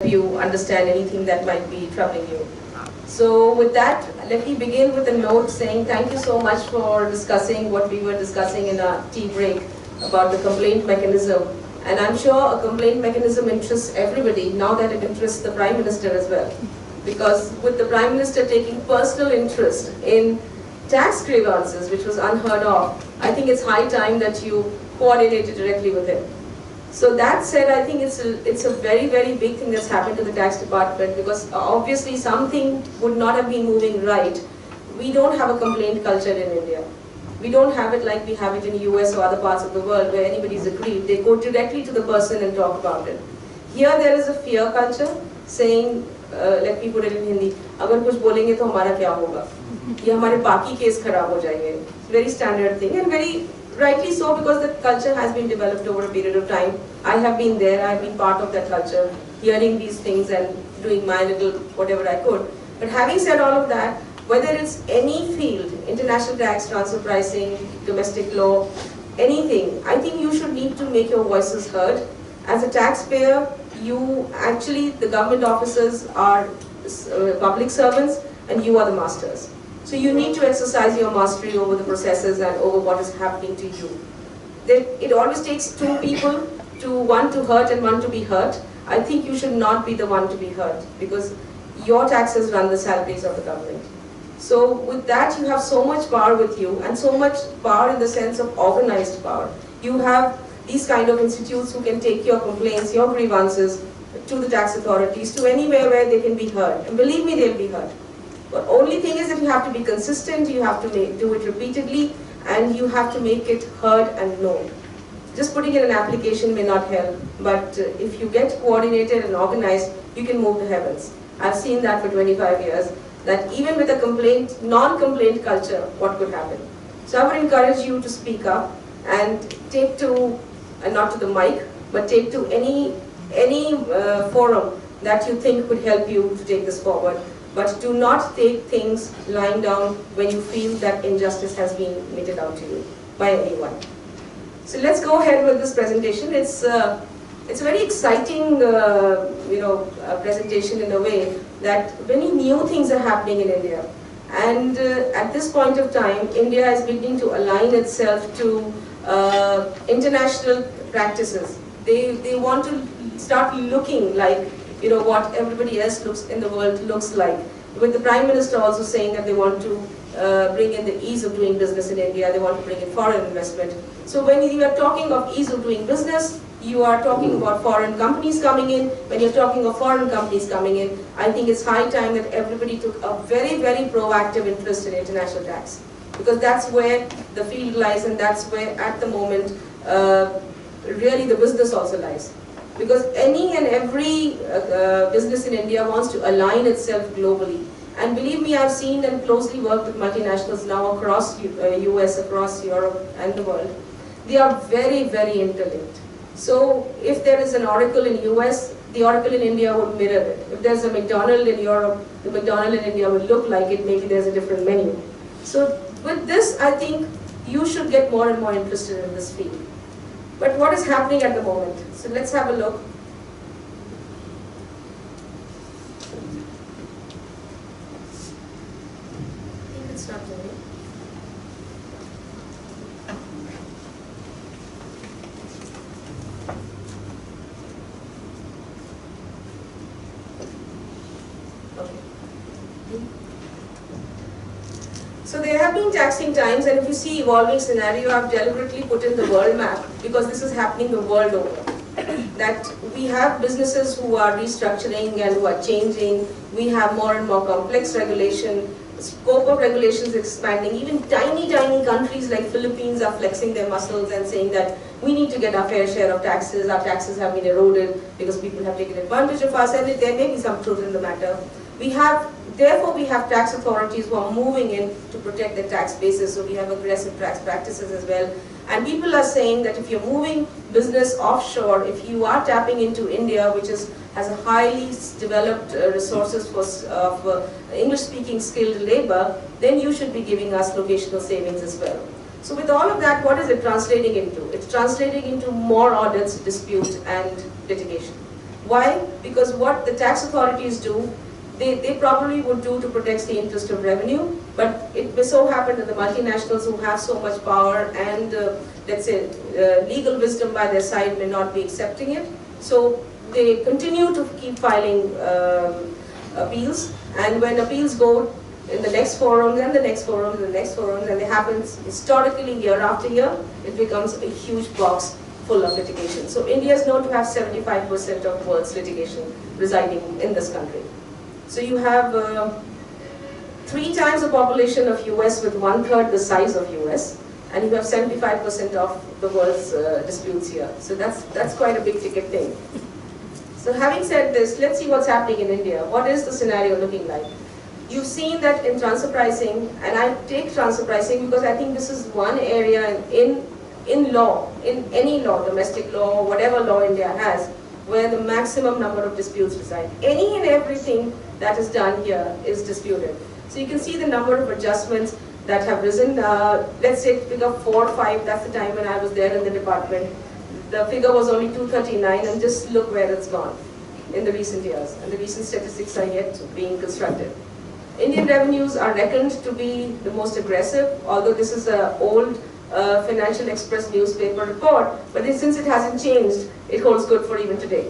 you understand anything that might be troubling you. So with that, let me begin with a note saying thank you so much for discussing what we were discussing in our tea break about the complaint mechanism. And I'm sure a complaint mechanism interests everybody, now that it interests the Prime Minister as well. Because with the Prime Minister taking personal interest in tax grievances, which was unheard of, I think it's high time that you coordinate it directly with him. So that said, I think it's a very, very big thing that's happened to the tax department, because obviously something would not have been moving right. We don't have a complaint culture in India. We don't have it like we have it in the US or other parts of the world where anybody's aggrieved. They go directly to the person and talk about it. Here there is a fear culture saying, let me put it in Hindi, अगर कुछ बोलेंगे तो हमारा क्या होगा? ये हमारे बाकी केस खराब हो जाएंगे. Very standard thing, and very rightly so, because the culture has been developed over a period of time. I have been there, I have been part of that culture, hearing these things and doing my little whatever I could. But having said all of that, whether it's any field, international tax, transfer pricing, domestic law, anything, I think you should need to make your voices heard. As a taxpayer, you actually, the government officers are public servants and you are the masters. So you need to exercise your mastery over the processes and over what is happening to you. It always takes two people, one to hurt and one to be hurt. I think you should not be the one to be hurt, because your taxes run the salaries of the government. So with that, you have so much power with you, and so much power in the sense of organized power. You have these kind of institutes who can take your complaints, your grievances to the tax authorities, to anywhere where they can be heard. And believe me, they'll be heard. But only thing is that you have to be consistent, you have to do it repeatedly, and you have to make it heard and known. Just putting in an application may not help, but if you get coordinated and organized, you can move the heavens. I've seen that for 25 years, that even with a complaint, non-complaint culture, what could happen. So I would encourage you to speak up and take to, and not to the mic, but take to any forum that you think would help you to take this forward. But do not take things lying down when you feel that injustice has been meted out to you by anyone. So let's go ahead with this presentation. It's a very exciting, presentation in a way that many new things are happening in India. And at this point of time, India is beginning to align itself to international practices. They want to start looking like what everybody else in the world looks like. With the Prime Minister also saying that they want to bring in the ease of doing business in India, they want to bring in foreign investment. So when you are talking of ease of doing business, you are talking about foreign companies coming in. When you're talking of foreign companies coming in, I think it's high time that everybody took a very, very proactive interest in international tax. Because that's where the field lies, and that's where at the moment really the business also lies. Because any and every business in India wants to align itself globally. And believe me, I've seen and closely worked with multinationals now across US, across Europe and the world. They are very, very interlinked. So if there is an Oracle in US, the Oracle in India would mirror it. If there's a McDonald's in Europe, the McDonald's in India would look like it, maybe there's a different menu. So with this, I think you should get more and more interested in this field. But what is happening at the moment? So let's have a look. I think it's not moving. So there have been taxing times, and if you see evolving scenario, I've deliberately put in the world map because this is happening the world over. That we have businesses who are restructuring and who are changing. We have more and more complex regulation. Scope of regulations is expanding. Even tiny, tiny countries like Philippines are flexing their muscles and saying that we need to get our fair share of taxes. Our taxes have been eroded because people have taken advantage of us, and there may be some truth in the matter. Therefore, we have tax authorities who are moving in to protect the tax basis, so we have aggressive tax practices as well. And people are saying that if you're moving business offshore, if you are tapping into India, which has a highly developed resources for English-speaking skilled labor, then you should be giving us locational savings as well. So with all of that, what is it translating into? It's translating into more audits, dispute, and litigation. Why? Because what the tax authorities do, they probably would do to protect the interest of revenue, but it may so happen that the multinationals who have so much power and, let's say, legal wisdom by their side may not be accepting it. So they continue to keep filing appeals, and when appeals go in the next forum, and the next forum, and the next forum, and it happens historically year after year, it becomes a huge box full of litigation. So India is known to have 75% of world's litigation residing in this country. So you have 3 times the population of US with 1/3 the size of US, and you have 75% of the world's disputes here. So that's quite a big ticket thing. So having said this, let's see what's happening in India. What is the scenario looking like? You've seen that in transfer pricing, and I take transfer pricing because I think this is one area in law, in any law, domestic law, whatever law India has, where the maximum number of disputes reside. Any and everything that is done here is disputed. So you can see the number of adjustments that have risen. Let's say pick up 4 or 5, that's the time when I was there in the department. The figure was only 239, and just look where it's gone in the recent years. And the recent statistics are yet being constructed. Indian revenues are reckoned to be the most aggressive, although this is an old Financial Express newspaper report, but since it hasn't changed, it holds good for even today.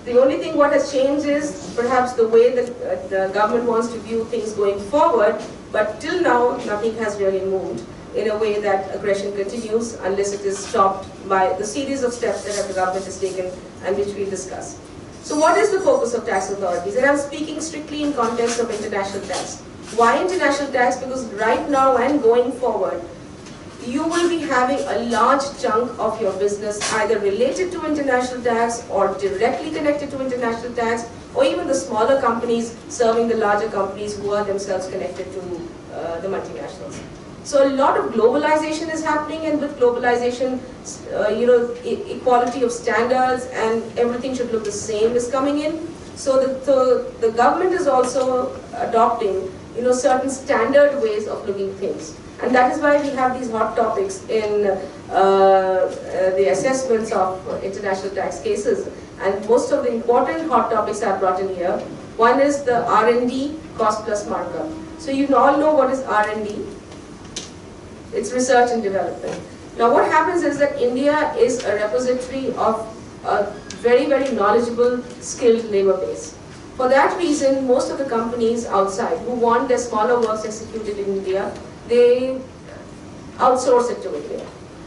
The only thing what has changed is perhaps the way that the government wants to view things going forward, but till now nothing has really moved in a way that aggression continues unless it is stopped by the series of steps that the government has taken and which we'll discuss. So what is the focus of tax authorities? And I'm speaking strictly in context of international tax. Why international tax? Because right now and going forward, you will be having a large chunk of your business either related to international tax or directly connected to international tax, or even the smaller companies serving the larger companies who are themselves connected to the multinationals. So a lot of globalization is happening, and with globalization, equality of standards and everything should look the same is coming in. So the government is also adopting, certain standard ways of looking things. And that is why we have these hot topics in the assessments of international tax cases. And most of the important hot topics are brought in here. One is the R&D, cost plus markup. So you all know what is R&D. It's research and development. Now what happens is that India is a repository of a very, very knowledgeable, skilled labor base. For that reason, most of the companies outside who want their smaller works executed in India, they outsource it to India.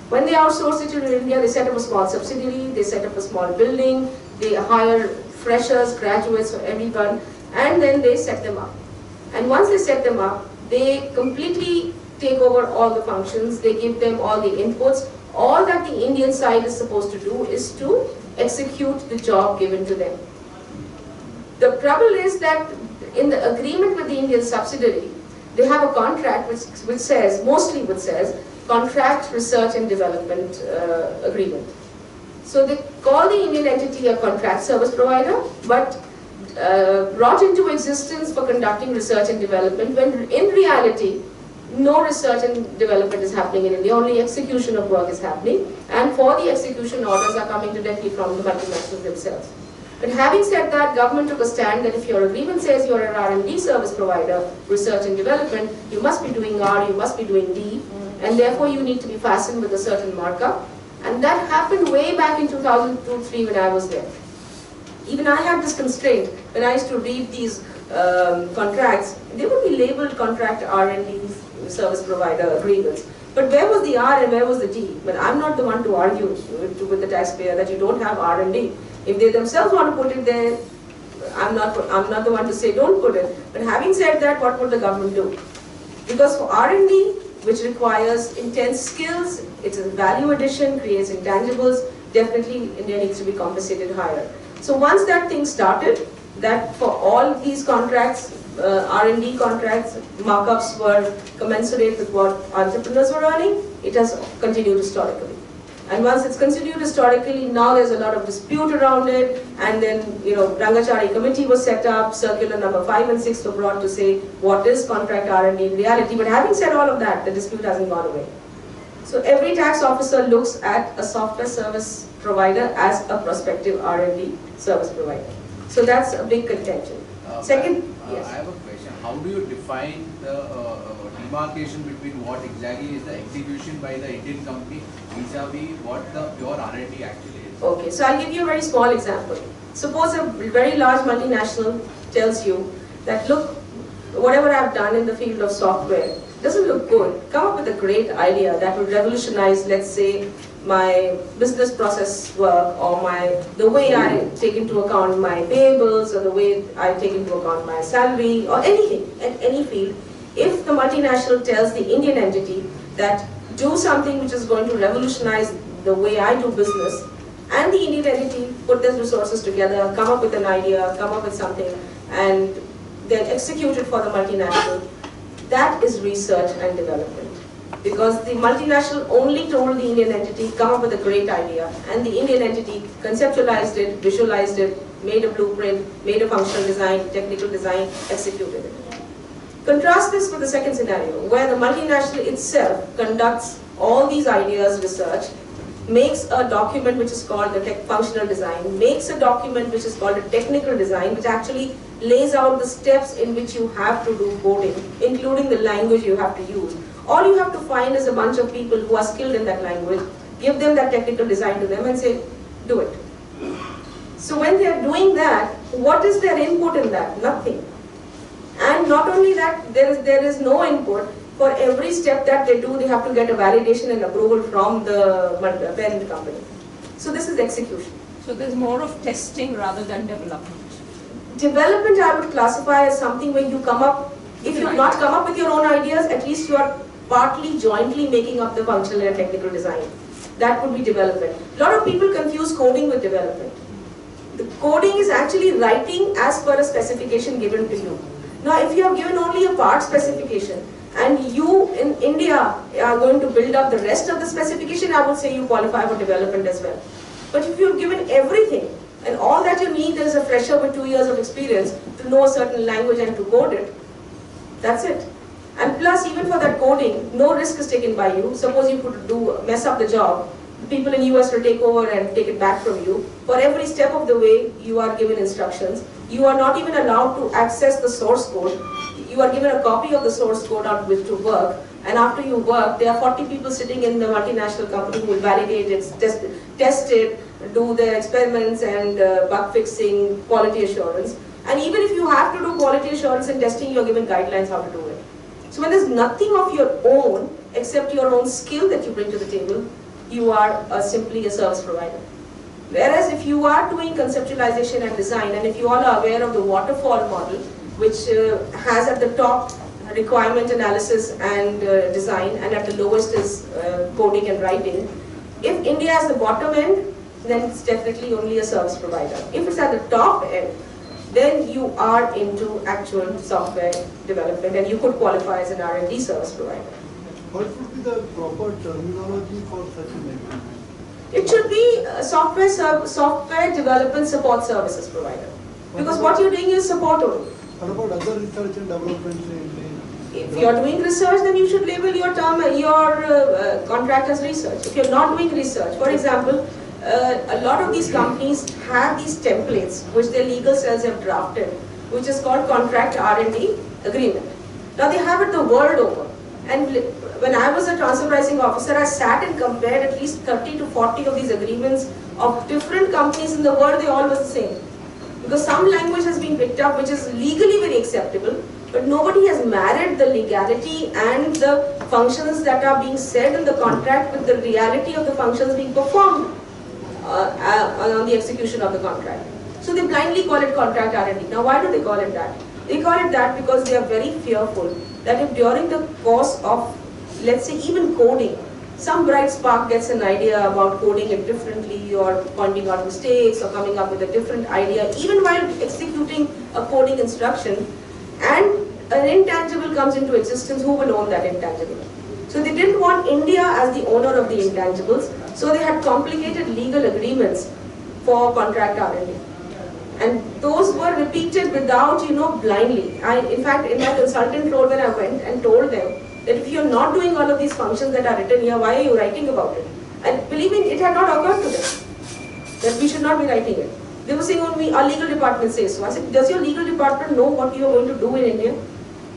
When they outsource it to India, they set up a small subsidiary, they set up a small building, they hire freshers, graduates, or everyone, and then they set them up. And once they set them up, they completely take over all the functions, they give them all the inputs. All that the Indian side is supposed to do is to execute the job given to them. The trouble is that in the agreement with the Indian subsidiary, they have a contract which says, contract research and development agreement. So they call the Indian entity a contract service provider, but brought into existence for conducting research and development, when in reality, no research and development is happening in India, only execution of work is happening, and for the execution orders are coming directly from the multinationals themselves. But having said that, government took a stand that if your agreement says you're an R&D service provider, research and development, you must be doing R, you must be doing D, and therefore you need to be fastened with a certain markup. And that happened way back in 2002-03 when I was there. Even I had this constraint when I used to read these contracts. They would be labeled contract R&D service provider agreements. But where was the R and where was the D? But I'm not the one to argue with the taxpayer that you don't have R&D. If they themselves want to put it there, I'm not the one to say don't put it. But having said that, what would the government do? Because for R&D, which requires intense skills, it's a value addition, creates intangibles, definitely India needs to be compensated higher. So once that thing started, that for all these contracts, R&D contracts, markups were commensurate with what entrepreneurs were earning, it has continued historically. And once it's continued historically, now there's a lot of dispute around it, and then, Rangachari committee was set up, circular number 5 and 6 were brought to say what is contract R&D in reality. But having said all of that, the dispute hasn't gone away. So every tax officer looks at a software service provider as a prospective R&D service provider. So that's a big contention. Second, yes. I have a question. How do you define the demarcation between what exactly is the execution by the Indian company vis-a-vis what the pure R&D actually is? Okay, so I'll give you a very small example. Suppose a very large multinational tells you that, look, whatever I've done in the field of software doesn't look good. Come up with a great idea that would revolutionize, let's say, my business process work, or the way I take into account my payables, or the way I take into account my salary, or anything, in any field. If the multinational tells the Indian entity that do something which is going to revolutionize the way I do business, and the Indian entity put those resources together, come up with an idea, come up with something, and then execute it for the multinational, that is research and development. Because the multinational only told the Indian entity, come up with a great idea, and the Indian entity conceptualized it, visualized it, made a blueprint, made a functional design, technical design, executed it. Contrast this with the second scenario, where the multinational itself conducts all these ideas, research, makes a document which is called the functional design, makes a document which is called a technical design, which actually lays out the steps in which you have to do coding, including the language you have to use. All you have to find is a bunch of people who are skilled in that language, give them that technical design to them and say, do it. So when they are doing that, what is their input in that? Nothing. And not only that, there is no input. For every step that they do, they have to get a validation and approval from the parent company. So this is execution. So there's more of testing rather than development. Development I would classify as something where you come up, if you have not come up with your own ideas, at least you are partly, jointly making up the functional and technical design. That would be development. A lot of people confuse coding with development. The coding is actually writing as per a specification given to you. Now if you have given only a part specification, and you in India are going to build up the rest of the specification, I would say you qualify for development as well. But if you've given everything, and all that you need is a fresher with 2 years of experience to know a certain language and to code it, that's it. And plus, even for that coding, no risk is taken by you. Suppose you could mess up the job, people in US will take over and take it back from you. For every step of the way, you are given instructions. You are not even allowed to access the source code. You are given a copy of the source code on which to work, and after you work, there are 40 people sitting in the multinational company who will validate it, test it, do their experiments and bug fixing, quality assurance. And even if you have to do quality assurance and testing, you are given guidelines how to do it. So when there's nothing of your own except your own skill that you bring to the table, you are simply a service provider. Whereas if you are doing conceptualization and design, and if you all are aware of the waterfall model, which has at the top requirement analysis and design, and at the lowest is coding and writing. If India is the bottom end, then it's definitely only a service provider. If it's at the top end, then you are into actual software development, and you could qualify as an R&D service provider. What would be the proper terminology for such an agreement? It should be software development support services provider. Because what you're doing is support only. What about other research and development? If you're doing research, then you should label your contract as research. If you're not doing research, for example, a lot of these companies have these templates which their legal cells have drafted, which is called contract R&D agreement. Now they have it the world over. And when I was a transfer pricing officer, I sat and compared at least 30 to 40 of these agreements of different companies in the world. They all were the same. Because some language has been picked up which is legally very acceptable, but nobody has married the legality and the functions that are being said in the contract with the reality of the functions being performed on the execution of the contract. So they blindly call it contract R&D. Now why do they call it that? They call it that because they are very fearful that if during the course of, let's say, even coding, some bright spark gets an idea about coding it differently or pointing out mistakes or coming up with a different idea, even while executing a coding instruction, and an intangible comes into existence, who will own that intangible? So they didn't want India as the owner of the intangibles, so they had complicated legal agreements for contract R&D. And those were repeated without, blindly. In fact, in my consultant role, when I went and told them that if you're not doing all of these functions that are written here, why are you writing about it? And believe me, it had not occurred to them. that we should not be writing it. They were saying, oh, our legal department says so. I said, does your legal department know what you are going to do in India?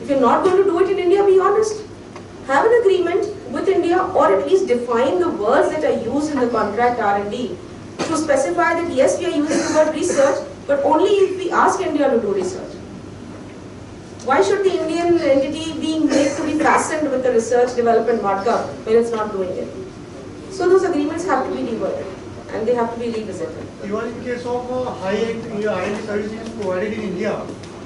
If you're not going to do it in India, be honest. Have an agreement with India, or at least define the words that are used in the contract R&D to specify that yes, we are using the word research, but only if we ask India to do research. Why should the Indian entity be made to be fastened with the research development markup when it's not doing it? So those agreements have to be reworded and they have to be revisited. Even in case of high-end R&D services provided in India,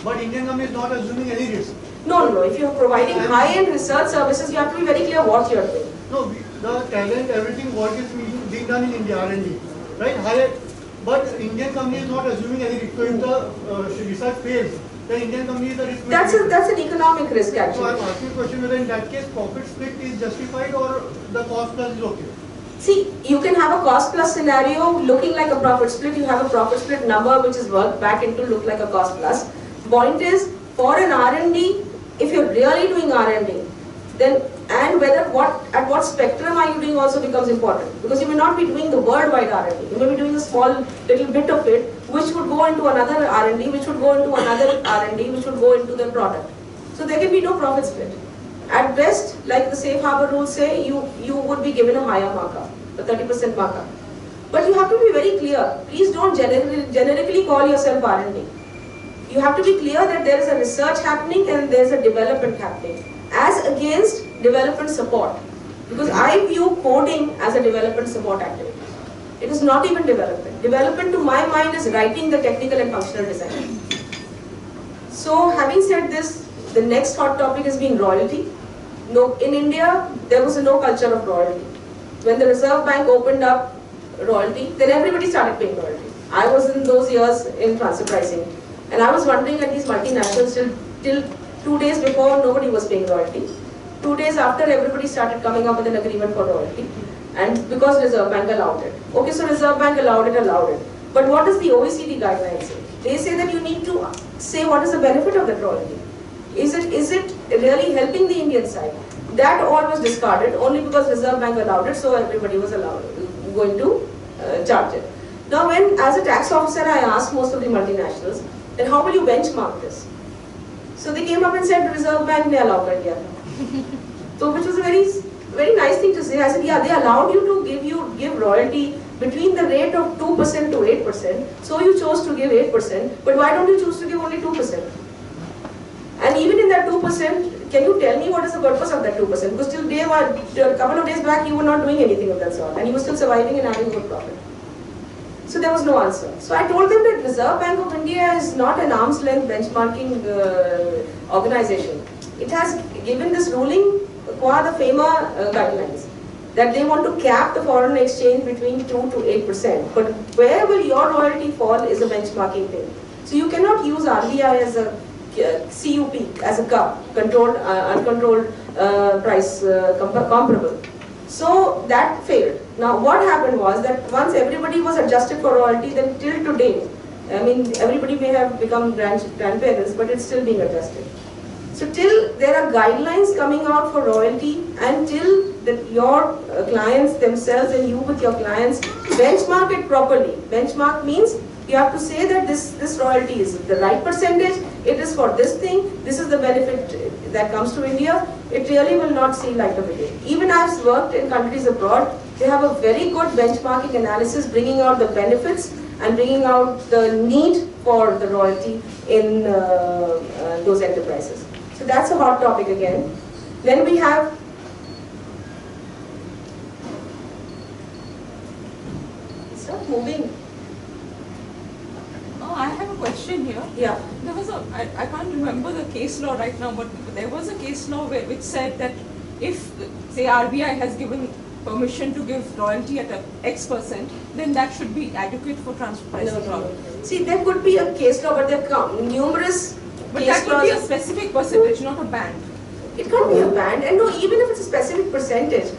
but Indian company is not assuming any risk. No. If you're providing high-end research services, you have to be very clear what you're doing. No, the talent, everything, what is being done in India, R&D, right? High, but Indian company is not assuming any risk. So if the research fails, then Indian company is the risk. That's an economic risk So actually. I'm asking a question whether in that case profit split is justified or the cost plus is okay. See, you can have a cost plus scenario looking like a profit split. You have a profit split number which is worked back into look like a cost plus. Point is, for an R&D, if you're really doing R&D, then and at what spectrum are you doing also becomes important, because you may not be doing the worldwide R&D. You may be doing a small little bit of it, which would go into another R&D, which would go into another R&D, which would go into the product. So there can be no profit split. At best, like the safe harbor rules say, you would be given a higher markup, a 30% markup. But you have to be very clear. Please don't generically call yourself R&D. You have to be clear that there is a research happening and there is a development happening, as against development support. Because I view coding as a development support activity. It is not even development. Development to my mind is writing the technical and functional design. So having said this, the next hot topic has been royalty. No, in India, there was no culture of royalty. When the Reserve Bank opened up royalty, then everybody started paying royalty. I was in those years in transfer pricing. And I was wondering at these multinationals till 2 days before nobody was paying royalty. 2 days after everybody started coming up with an agreement for royalty. And because Reserve Bank allowed it. Okay, so Reserve Bank allowed it. But what does the OECD guidelines say? They say that you need to say what is the benefit of that royalty. Is it really helping the Indian side? That all was discarded only because Reserve Bank allowed it, so everybody was going to charge it. Now when, as a tax officer, I asked most of the multinationals, then how will you benchmark this? So they came up and said, Reserve Bank ne allow kar diya. So which was a very nice thing to say. I said, yeah, they allowed you to give royalty between the rate of 2% to 8%. So you chose to give 8%, but why don't you choose to give only 2%? And even in that 2%, can you tell me what is the purpose of that 2%? Because till a couple of days back, you were not doing anything of that sort, and you were still surviving and having good profit. So there was no answer. So I told them that Reserve Bank of India is not an arm's length benchmarking organization. It has given this ruling qua the FEMA guidelines that they want to cap the foreign exchange between 2 to 8%. But where will your royalty fall is a benchmarking thing. So you cannot use RBI as a CUP, as a cup, controlled, uncontrolled price comparable. So that failed. Now what happened was that once everybody was adjusted for royalty, then till today, I mean everybody may have become grandparents, but it's still being adjusted. So till there are guidelines coming out for royalty, and till your clients themselves and you with your clients benchmark it properly. Benchmark means you have to say that this royalty is the right percentage, it is for this thing, this is the benefit that comes to India. It really will not see light of day. Even I've worked in countries abroad, they have a very good benchmarking analysis bringing out the benefits and bringing out the need for the royalty in those enterprises. So that's a hot topic again. Then we have stop moving. Oh, I have a question here. Yeah. There was I can't remember the case law right now, but there was a case law which said that if, say, RBI has given permission to give royalty at a X%, then that should be adequate for transfer pricing. No. See, there could be a case law, but there come numerous But case that could be a laws. specific percentage, not a band. It can't be a band, and no, even if it's a specific percentage,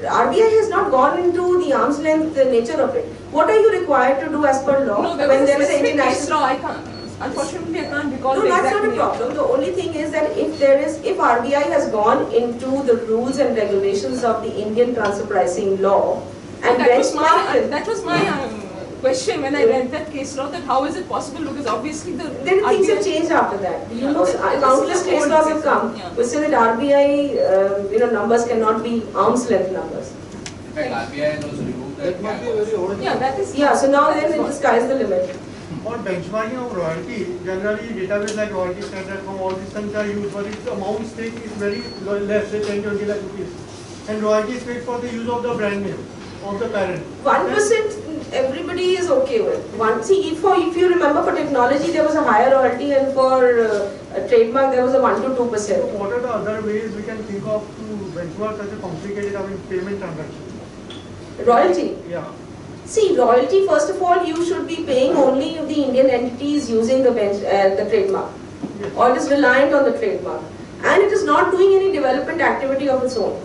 RBI has not gone into the arm's length nature of it. What are you required to do as per law No, there when was a there is specific case international? law. I can't. Unfortunately, I can't recall No, the that's exact not a name. problem. The only thing is that if RBI has gone into the rules and regulations of the Indian transfer pricing law and That was benchmarked my. it, That was my. question when I read that case law that how is it possible, because obviously the Then things have RBI changed after that. You Yeah. know, countless case laws have come Yeah. which say that RBI, numbers cannot be arm's length numbers. In fact, RBI has also removed that That must gap be very also. old. Yeah, that is. Yeah, so now then the sky's the limit. For benchmarking of royalty, generally database like royalty standard.com, all these things are used, but its amount stake is very less, say 10-20 lakh rupees. And royalty is paid for the use of the brand name of the parent. 1% everybody is okay with. See, if you remember, for technology there was a higher royalty, and for a trademark there was a 1 to So 2%. what are the other ways we can think of to benchmark such a complicated, payment transaction? Royalty. Yeah. See, royalty, first of all, you should be paying only if the Indian entity is using the trademark, Yes. or it is reliant on the trademark, and it is not doing any development activity of its own.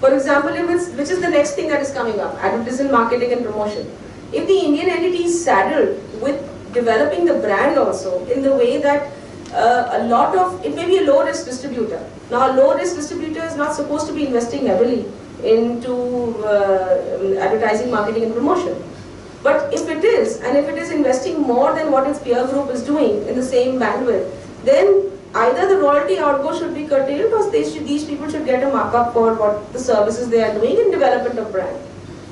For example, which is the next thing that is coming up, advertising, marketing and promotion. If the Indian entity is saddled with developing the brand also, in the way that it may be a low risk distributor. Now, a low risk distributor is not supposed to be investing heavily into advertising, marketing and promotion. But if it is, and if it is investing more than what its peer group is doing in the same bandwidth, then either the royalty outgo should be curtailed, or these people should get a markup for what the services they are doing in development of brand.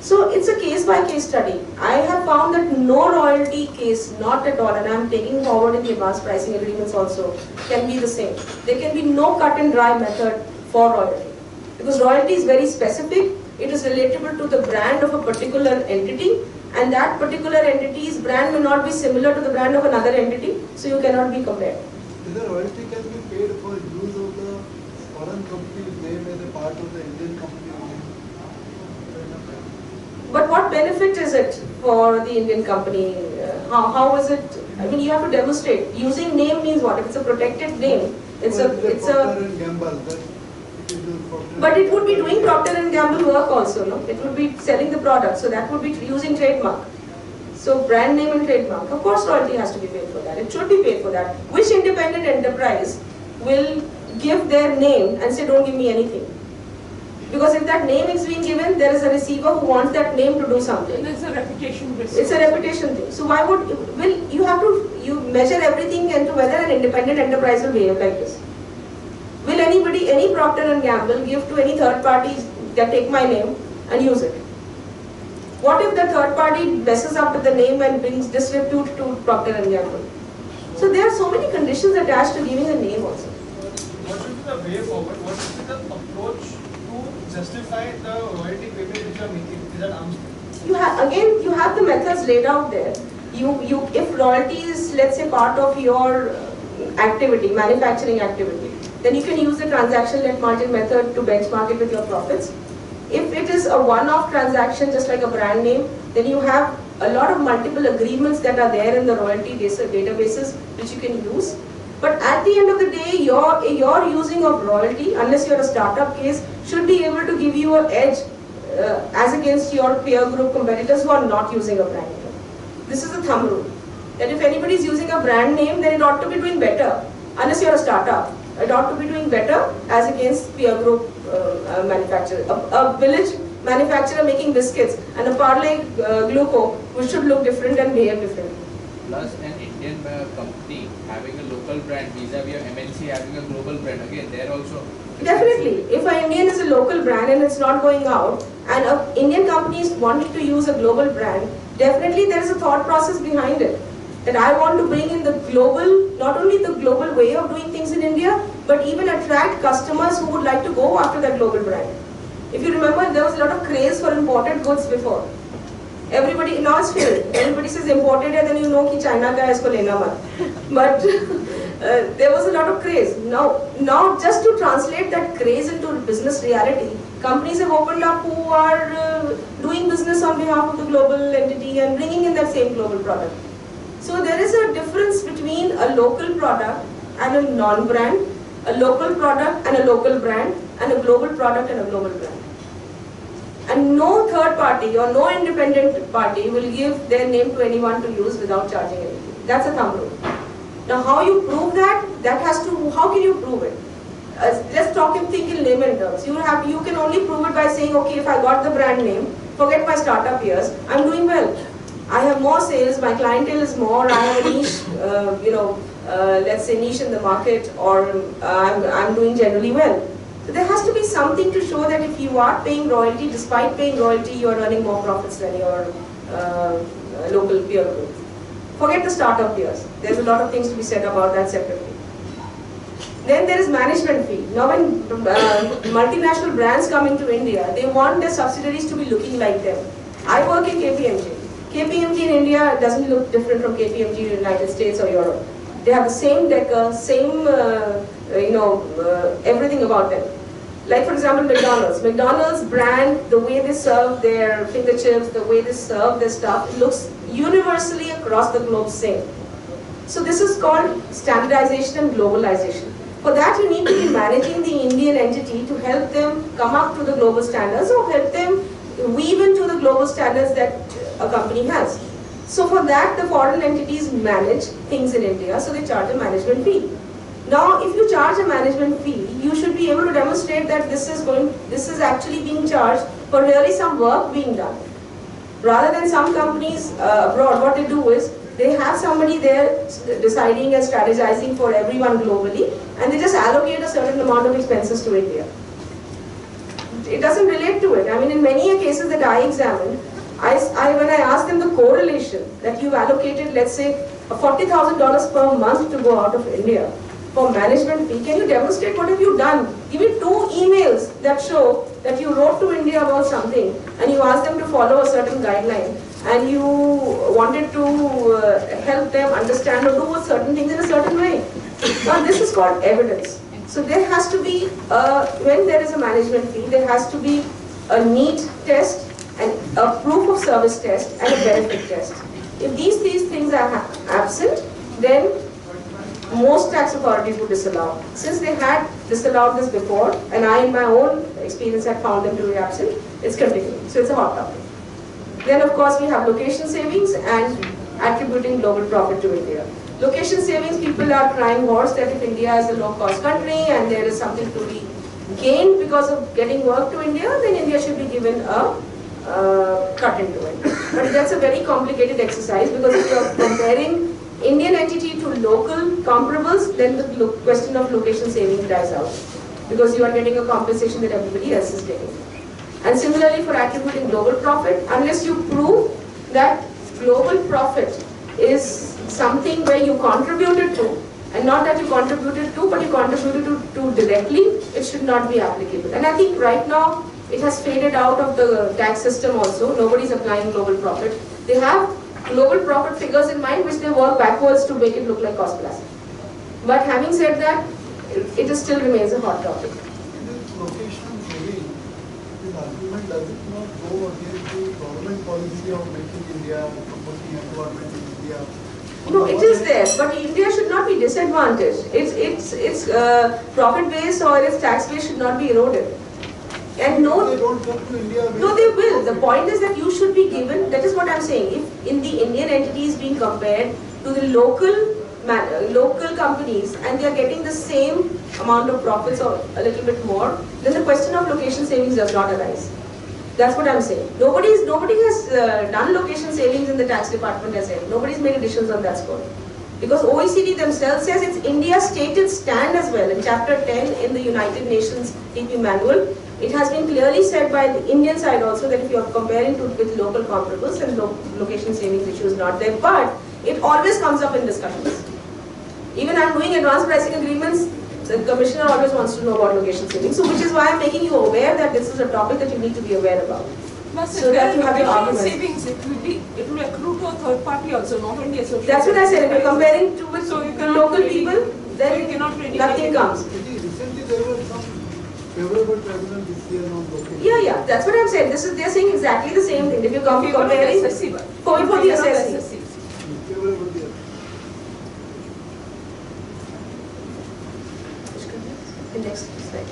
So it's a case by case study. I have found that no royalty case, not at all, and I am taking forward in the advanced pricing agreements also, can be the same. There can be no cut and dry method for royalty. Because royalty is very specific, it is relatable to the brand of a particular entity, and that particular entity's brand may not be similar to the brand of another entity, so you cannot be compared. The royalty can be paid for use of the foreign company's name as a part of the Indian company. But what benefit is it for the Indian company? How is it? I mean, you have to demonstrate. Using name means what? If it's a protected name, it's a. Procter and Gamble. But it would be doing Procter and Gamble work also, no? It would be selling the product, so that would be using trademark. So brand name and trademark. Of course, royalty has to be paid for that. It should be paid for that. Which independent enterprise will give their name and say, don't give me anything? Because if that name is being given, there is a receiver who wants that name to do something. And it's a reputation risk. It's a reputation thing. So why would, you measure everything into whether an independent enterprise will behave like this. Will any Procter and Gamble give to any third party that take my name and use it? What if the third party messes up with the name and brings disrepute to Procter and Gamble? So there are so many conditions attached to giving a name also. What should be the way forward? What should be the approach to justify the royalty payment which you are making? Is that arm's length? You have the methods laid out there. If royalty is, let's say, part of your activity, manufacturing activity, then you can use the transaction-led margin method to benchmark it with your profits. If it is a one-off transaction, just like a brand name, then you have a lot of multiple agreements that are there in the royalty databases which you can use. But at the end of the day, your using of royalty, unless you're a startup case, should be able to give you an edge as against your peer group competitors who are not using a brand name. This is the thumb rule. That if anybody is using a brand name, then it ought to be doing better, unless you're a startup. It ought to be doing better as against peer group manufacturer. A village manufacturer making biscuits and a Parle Gluco, which should look different and behave differently. Plus an Indian company having a local brand vis-a-vis a MNC having a global brand. Again, there also. Definitely. If an Indian is a local brand and it's not going out, and an Indian company is wanting to use a global brand, definitely there is a thought process behind it. That I want to bring in the global, not only the global way of doing things in India, but even attract customers who would like to go after that global brand. If you remember, there was a lot of craze for imported goods before. Everybody, now it's filled. Everybody says imported, and then you know कि China का है इसको लेना मत. But there was a lot of craze. Now just to translate that craze into business reality, companies have opened up who are doing business on behalf of the global entity and bringing in that same global product. So there is a difference between a local product and a non-brand, a local product and a local brand, and a global product and a global brand. And no third party or no independent party will give their name to anyone to use without charging anything. That's a thumb rule. Now how you prove that? How can you prove it? Let's think in layman terms. You can only prove it by saying, okay, if I got the brand name, forget my startup years, I'm doing well. I have more sales, my clientele is more, I have a niche, let's say niche in the market, or I'm doing generally well. So there has to be something to show that if you are paying royalty, despite paying royalty, you are earning more profits than your local peer group. Forget the startup peers. There's a lot of things to be said about that separately. Then there is management fee. Now when multinational brands come into India, they want their subsidiaries to be looking like them. I work in KPMG. KPMG in India doesn't look different from KPMG in the United States or Europe. They have the same decor, same, everything about them. Like for example, McDonald's. McDonald's brand, the way they serve their finger chips, the way they serve their stuff, it looks universally across the globe same. So this is called standardization and globalization. For that you need to be managing the Indian entity to help them come up to the global standards or help them weave into the global standards that a company has. So for that the foreign entities manage things in India, so they charge a management fee. Now if you charge a management fee, you should be able to demonstrate that this is actually being charged for really some work being done. Rather than some companies abroad, what they do is, they have somebody there deciding and strategizing for everyone globally, and they just allocate a certain amount of expenses to India. It doesn't relate to it. I mean, in many cases that I examined, when I asked them the correlation that you've allocated, let's say, $40,000 per month to go out of India for management fee, can you demonstrate what have you done? Give me 2 emails that show that you wrote to India about something and you asked them to follow a certain guideline, and you wanted to help them understand or do certain things in a certain way. Now this is called evidence. So there has to be, when there is a management fee, there has to be a need test, and a proof of service test, and a benefit test. If these things are absent, then most tax authorities would disallow. Since they had disallowed this before, and I in my own experience had found them to be absent, it's continuing. So it's a hot topic. Then of course we have location savings and attributing global profit to India. Location savings, people are crying horse that if India is a low-cost country and there is something to be gained because of getting work to India, then India should be given a cut into it. But that's a very complicated exercise, because if you are comparing Indian entity to local comparables, then the question of location savings dies out, because you are getting a compensation that everybody else is getting. And similarly for attributing global profit, unless you prove that global profit is something where you contributed to, and not that you contributed to, but you contributed to directly, it should not be applicable. And I think right now it has faded out of the tax system also. Nobody is applying global profit. They have global profit figures in mind which they work backwards to make it look like cost plus. But having said that, it still remains a hot topic. Location saving, this argument does it not go against the government policy of making India, promoting employment in India? No, it is there, but India should not be disadvantaged. Its profit base or its tax base should not be eroded. And no, they don't come to India. No, they will. The point is that you should be given, that is what I am saying, if in the Indian entities being compared to the local companies and they are getting the same amount of profits or a little bit more, then the question of location savings does not arise. That's what I am saying. Nobody has done location savings in the tax department as yet. Nobody's made additions on that score. Because OECD themselves says it's India's stated stand as well. In chapter 10 in the United Nations TP manual, it has been clearly said by the Indian side also that if you are comparing with local comparables, then location savings issue is not there. But it always comes up in discussions. Even I'm doing advanced pricing agreements, the commissioner always wants to know about location savings. So which is why I'm making you aware that this is a topic that you need to be aware about. So that you have your location arguments. savings, it will accrue to a third party also, not only associated. That's what I said. If you're comparing to with So you local really, people, then so you cannot really nothing comes. Recently there were some favorable tribunal decision on location. Yeah, that's what I'm saying. They're saying exactly the same thing. If you're comparing for the assessee. Favorable, yes. The next slide.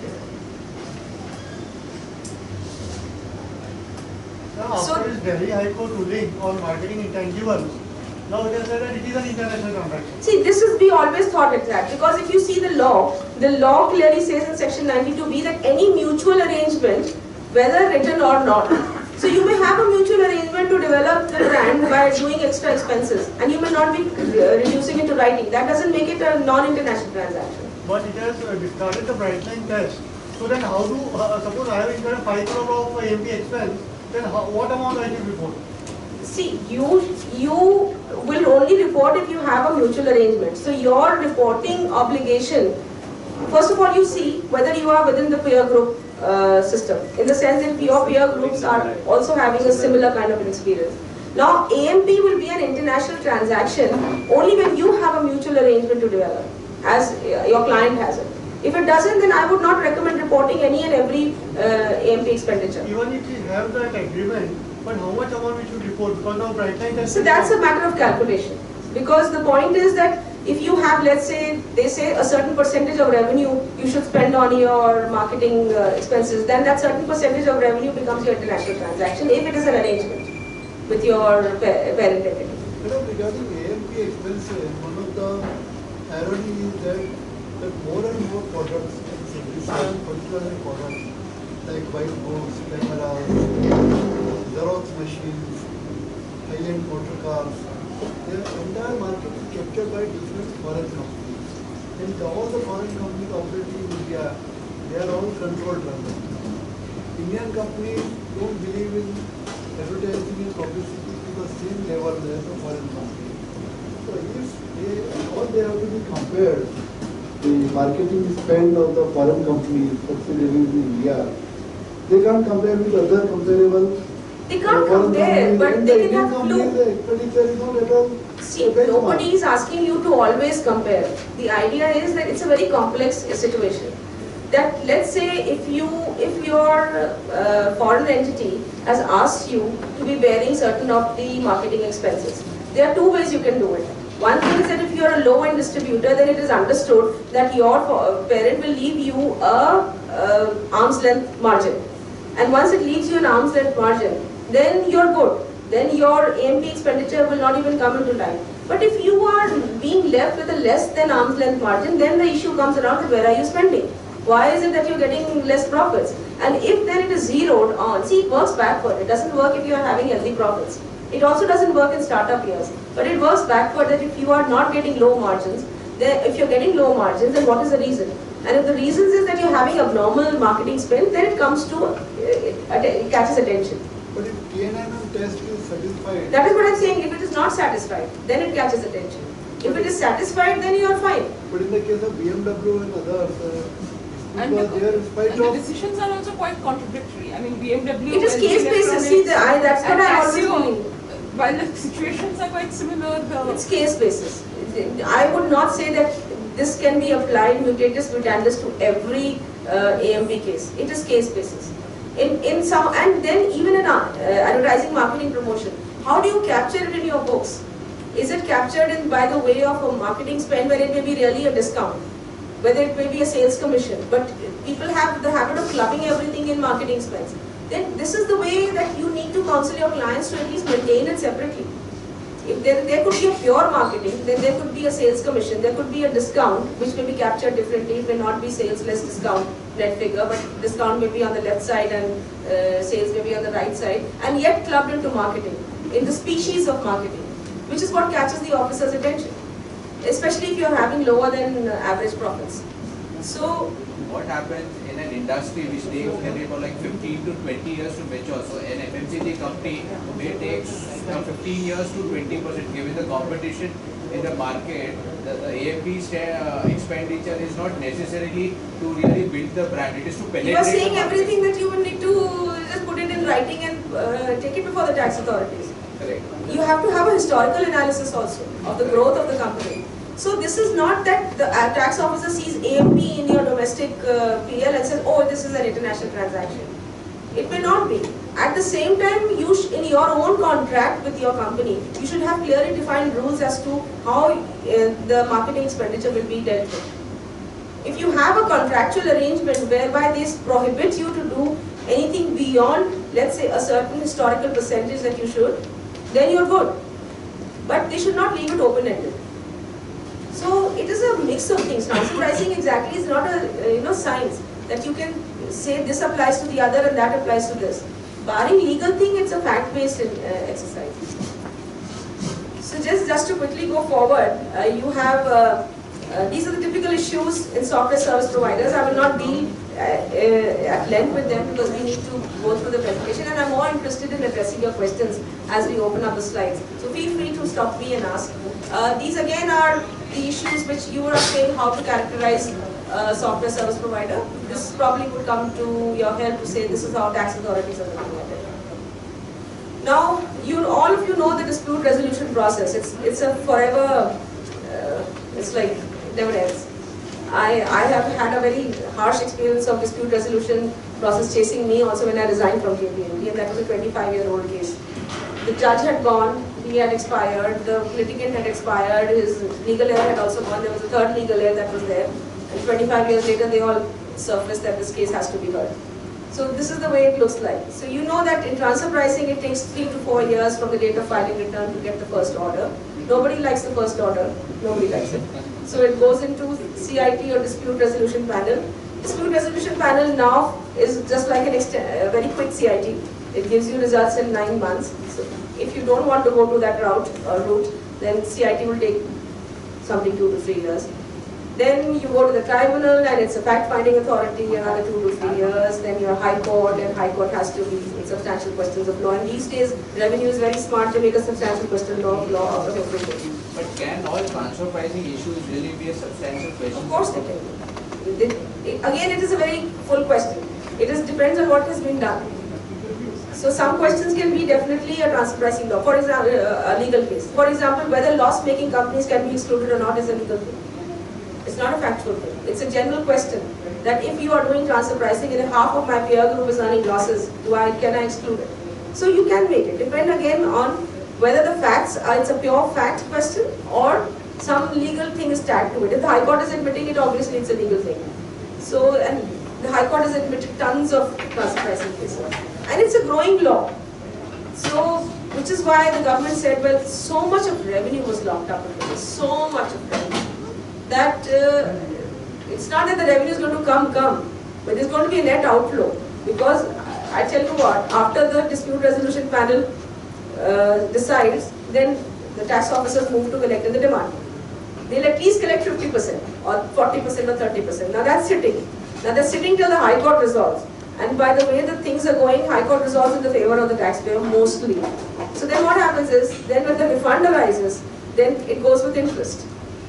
Now, after this Delhi High Court ruling on marketing intangibles, now it has said that it is an international transaction. See, we always thought it that, because if you see the law clearly says in section 92B that any mutual arrangement, whether written or not, So you may have a mutual arrangement to develop the brand by doing extra expenses, and you may not be reducing it to writing. That doesn't make it a non-international transaction. But it has discarded the Brightline test. So then how do, suppose I have incurred 5 crore of AMP expense, then what amount I should report? See, you will only report if you have a mutual arrangement. So your reporting obligation, first of all you see whether you are within the peer group system, in the sense that your peer groups are also having a similar kind of an experience. Now AMP will be an international transaction only when you have a mutual arrangement to develop, as your client has it. If it doesn't, then I would not recommend reporting any and every AMP expenditure. Even if we have that agreement, but how much amount we should report? Because now Brightline test. So that's a matter of calculation. Because the point is that if you have, let's say, they say a certain percentage of revenue you should spend on your marketing expenses, then that certain percentage of revenue becomes your international transaction if it is an arrangement with your parent entity. Regarding AMP expenses, one of the irony is that more and more products, particularly products like whiteboards, cameras, Xerox machines, high-end motor cars, their entire market is captured by different foreign companies. And all the foreign companies operating in India, they are all controlled transactions. Indian companies don't believe in advertising and publicity to the same level as the foreign companies. So if all they have to be compared, the marketing spend of the foreign companies, subsidiaries in India, they can't compare with other comparable. They can't compare, but they can have clue. The expenditure is not at all. See, nobody is asking you to always compare. The idea is that it's a very complex situation. That let's say if your foreign entity has asked you to be bearing certain of the marketing expenses, there are two ways you can do it. One thing is that if you are a low-end distributor, then it is understood that your parent will leave you a arm's length margin. And once it leaves you an arm's length margin, then you're good. Then your AMP expenditure will not even come into line. But if you are being left with a less than arm's length margin, then the issue comes around that where are you spending? Why is it that you're getting less profits? And if then it is zeroed on, see, it works backward. It doesn't work if you are having healthy profits. It also doesn't work in startup years. But it works backward that if you are not getting low margins, then if you're getting low margins, then what is the reason? And if the reason is that you're having abnormal marketing spend, then it comes to, it catches attention. But if TNM test is satisfied, That is what I'm saying. If it is not satisfied, then it catches attention. If it is satisfied, then you are fine. but in the case of BMW and others, And because they are in spite the of decisions are also quite contradictory. I mean, BMW. It is case basis. See, that's what I always believe. While the situations are quite similar, It's case basis. I would not say that this can be applied mutatis mutandis to every AMP case. It is case basis. In some, and then even in advertising, marketing, promotion, how do you capture it in your books? Is it captured in by the way of a marketing spend where it may be really a discount, whether it may be a sales commission, but people have the habit of clubbing everything in marketing spends. Then this is the way that you need to counsel your clients to at least maintain it separately. If there could be a pure marketing, then there could be a sales commission, there could be a discount which may be captured differently. It may not be sales less discount net figure, but discount may be on the left side and sales may be on the right side, and yet clubbed into marketing, in the species of marketing, which is what catches the officer's attention, especially if you're having lower than average profits. So what happens in an industry which takes maybe for like 15 to 20 years to mature? So an FMCG company may take from 15 years to 20%. Given the competition in the market, the AMP expenditure is not necessarily to really build the brand. It is to penetrate. you are saying the market. everything that you will need to just put it in writing and take it before the tax authorities. Correct. You have to have a historical analysis also of the growth of the company. So this is not that the tax officer sees AMP in your domestic PL and says, oh, this is an international transaction. It may not be. At the same time, you in your own contract with your company, you should have clearly defined rules as to how the marketing expenditure will be dealt with. If you have a contractual arrangement whereby this prohibits you to do anything beyond, let's say, a certain historical percentage that you should, then you're good. But they should not leave it open-ended. So it is a mix of things. Transfer pricing exactly is not a science that you can say this applies to the other and that applies to this. barring legal thing, it's a fact-based exercise. So just to quickly go forward, you have these are the typical issues in software service providers. I will not deal at length with them because we need to go through the presentation, and I'm more interested in addressing your questions as we open up the slides. So feel free to stop me and ask. These again are the issues which you were saying how to characterize software service provider. This probably would come to your help to say this is how tax authorities are looking at it. Now, all of you know the dispute resolution process. It's a forever, it's like it never ends. I have had a very harsh experience of dispute resolution process chasing me also when I resigned from KPMG, and that was a 25-year-old case. The judge had gone, he had expired, the litigant had expired, his legal heir had also gone, there was a third legal heir that was there, and 25 years later they all surfaced that this case has to be heard. So this is the way it looks like. So you know that in transfer pricing it takes 3 to 4 years from the date of filing return to get the first order. Nobody likes the first order, nobody likes it. So it goes into CIT or dispute resolution panel. Dispute resolution panel now is just like a very quick CIT. It gives you results in 9 months. So if you don't want to go to that route, then CIT will take something 2 to 3 years. Then you go to the tribunal and it's a fact-finding authority, another 2 to 3 years. Then your high court, and high court has to be in substantial questions of law. And these days, revenue is very smart to make a substantial question of law out of everything. But can all transfer pricing issues really be a substantial question? Of course they can. Again, it is a very full question. It depends on what has been done. So some questions can be definitely a transfer pricing law. For example, a legal case. For example, whether loss-making companies can be excluded or not is a legal thing. It's not a factual thing. It's a general question that if you are doing transfer pricing and half of my peer group is earning losses, can I exclude it? So you can make it. Depend again on whether the facts are, it's a pure fact question or some legal thing is tagged to it. If the High Court is admitting it, obviously it's a legal thing. So, and the High Court has admitted tons of transfer pricing cases. And it's a growing law. So, which is why the government said, well, so much of revenue was locked up in this, so much of revenue, that it's not that the revenue is going to come, but there's going to be a net outflow. Because, I tell you what, after the dispute resolution panel decides, then the tax officers move to collect in the demand. They'll at least collect 50% or 40% or 30%. Now that's sitting. Now they're sitting till the High Court resolves. And by the way that things are going, High Court resolves in the favor of the taxpayer mostly. So then what happens is, then when the refund arises, then it goes with interest.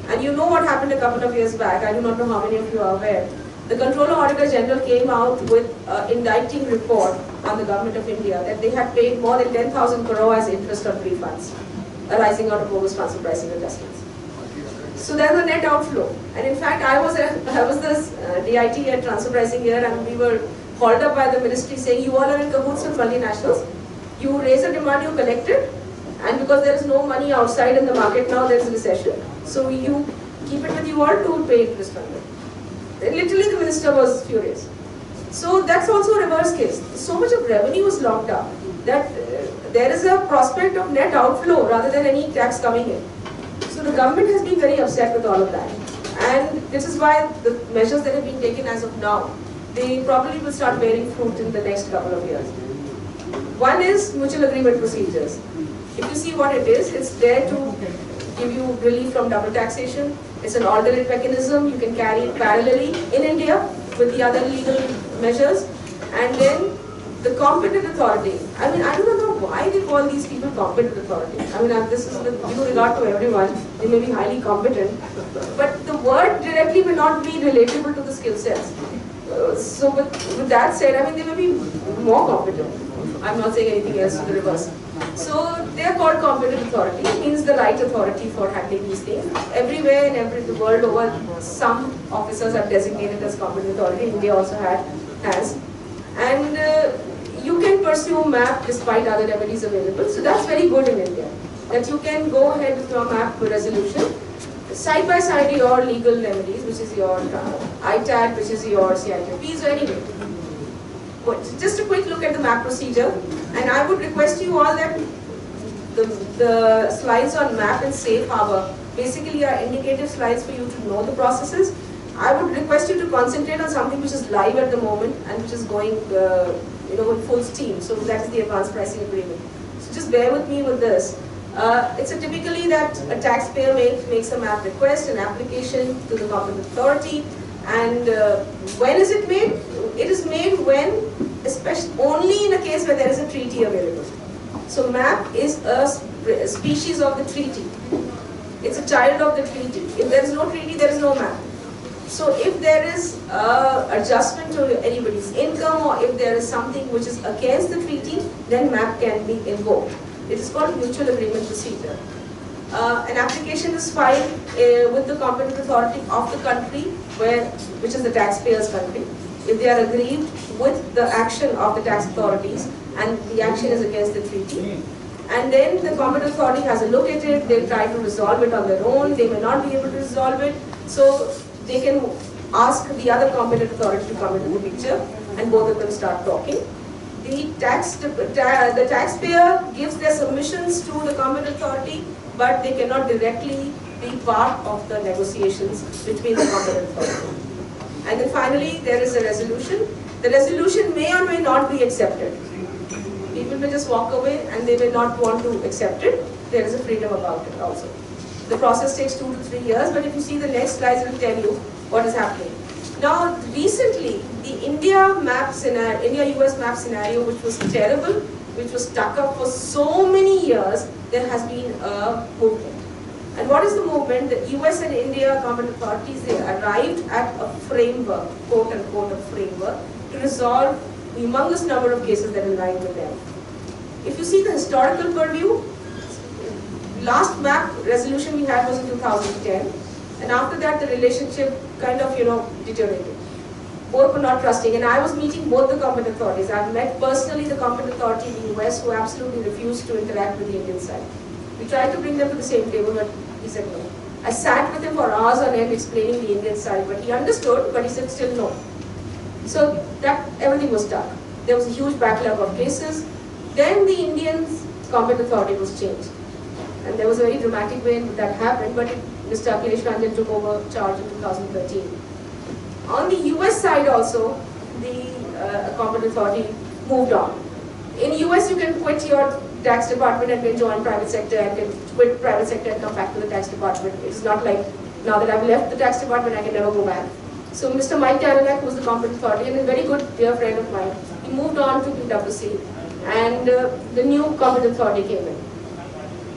And you know what happened a couple of years back, I do not know how many of you are aware. The Controller Auditor General came out with an indicting report on the Government of India that they had paid more than 10,000 crore as interest on refunds arising out of bogus transfer pricing adjustments. So there's a net outflow. And in fact, I was this DIT at transfer pricing here, and we were called up by the ministry saying, you all are in cahoots with multinationals. You raise a demand, you collect it, and because there is no money outside in the market now, there is a recession. So you keep it with you all to pay interest on it. Then literally the minister was furious. So that's also a reverse case. So much of revenue was locked up that there is a prospect of net outflow rather than any tax coming in. So the government has been very upset with all of that. And this is why the measures that have been taken as of now, they probably will start bearing fruit in the next couple of years. One is mutual agreement procedures. If you see what it is, it's there to give you relief from double taxation. It's an alternate mechanism. You can carry it parallelly in India with the other legal measures. And then the competent authority. I mean, I do not know why they call these people competent authority. I mean, this is with due regard to everyone. They may be highly competent. But the word directly may not be relatable to the skill sets. So with that said, I mean, they may be more competent. I'm not saying anything else to the reverse. So they are called competent authority. It means the right authority for handling these things. Everywhere in the world over, some officers are designated as competent authority. India also has. And you can pursue MAP despite other remedies available. So that's very good in India. That you can go ahead with your MAP resolution. Side by side your legal remedies, which is your ITAT, which is your CITP. So anyway, just a quick look at the MAP procedure. And I would request you all that the slides on MAP and Safe Harbor basically are indicative slides for you to know the processes. I would request you to concentrate on something which is live at the moment and which is going in full steam. So that is the advanced pricing agreement. So just bear with me with this. It's typically that a taxpayer makes a map request, an application to the competent authority, and when is it made? It is made when, especially only in a case where there is a treaty available. So map is a species of the treaty. It's a child of the treaty. If there is no treaty, there is no map. So if there is adjustment to anybody's income, or if there is something which is against the treaty, then map can be invoked. It is called mutual agreement procedure. An application is filed with the competent authority of the country, which is the taxpayer's country. If they are aggrieved with the action of the tax authorities and the action is against the treaty, and then the competent authority has a look at it, they try to resolve it on their own, they may not be able to resolve it, so they can ask the other competent authority to come into the picture and both of them start talking. The taxpayer gives their submissions to the competent authority, but they cannot directly be part of the negotiations between the competent authority. And then finally, there is a resolution. The resolution may or may not be accepted. People may just walk away and they may not want to accept it. There is a freedom about it also. The process takes 2 to 3 years, but if you see the next slides, it will tell you what is happening. Now, recently, the India-US map scenario, which was terrible, which was stuck up for so many years, there has been a movement. And what is the movement? The US and India competent authorities, they arrived at a framework, quote unquote, a framework, to resolve a humongous number of cases that align with them. If you see the historical purview, last map resolution we had was in 2010, and after that the relationship kind of, deteriorated. Both were not trusting, and I was meeting both the competent authorities. I've met personally the competent authority in the US who absolutely refused to interact with the Indian side. We tried to bring them to the same table, but he said no. I sat with him for hours on end explaining the Indian side, but he understood, but he said still no. So that everything was stuck. There was a huge backlog of cases. Then the Indian's competent authority was changed. And there was a very dramatic way that happened, but Mr. Akhilesh Ranjan took over charge in 2013. On the US side also, the competent authority moved on. In US, you can quit your tax department and can join private sector and can quit private sector and come back to the tax department. It's not like now that I've left the tax department, I can never go back. So Mr. Mike Taranak, who was the competent authority and a very good dear friend of mine, he moved on to PwC and the new competent authority came in.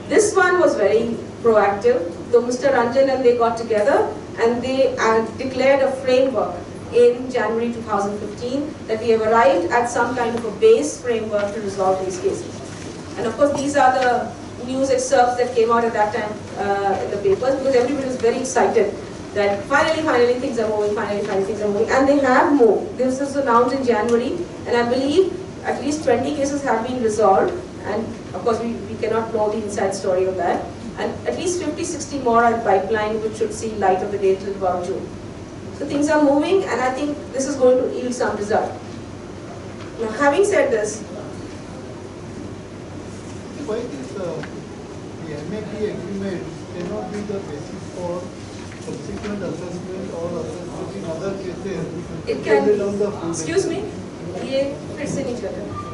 This one was very proactive. So Mr. Ranjan and they got together and they declared a framework in January 2015 that we have arrived at some kind of a base framework to resolve these cases. And of course, these are the news excerpts that came out at that time in the papers, because everybody was very excited that finally things are moving, finally things are moving. And they have moved. This was announced in January, and I believe at least 20 cases have been resolved. And of course, we cannot know the inside story of that. And at least 50-60 more are in pipeline, which should see light of the day till about June. So things are moving, and I think this is going to yield some result. Now, having said this, why this the MAP agreement cannot be the basis for subsequent assessment or assessment in other cases? it can be, excuse me,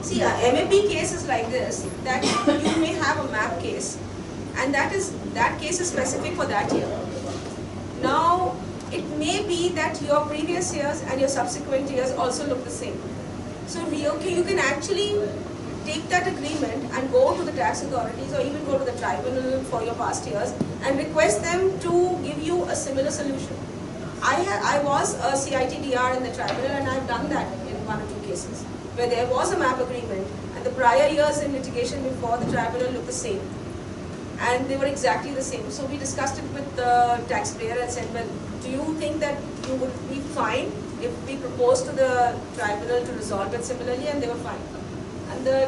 see, a MAP case is like this, that you may have a map case, and that case is specific for that year. Now, it may be that your previous years and your subsequent years also look the same. So, you can actually take that agreement and go to the tax authorities or even go to the tribunal for your past years and request them to give you a similar solution. I was a CITDR in the tribunal, and I've done that in 1 or 2 cases where there was a map agreement and the prior years in litigation before the tribunal looked the same. And they were exactly the same. So we discussed it with the taxpayer and said, well, do you think that you would be fine if we proposed to the tribunal to resolve it similarly? And they were fine. And the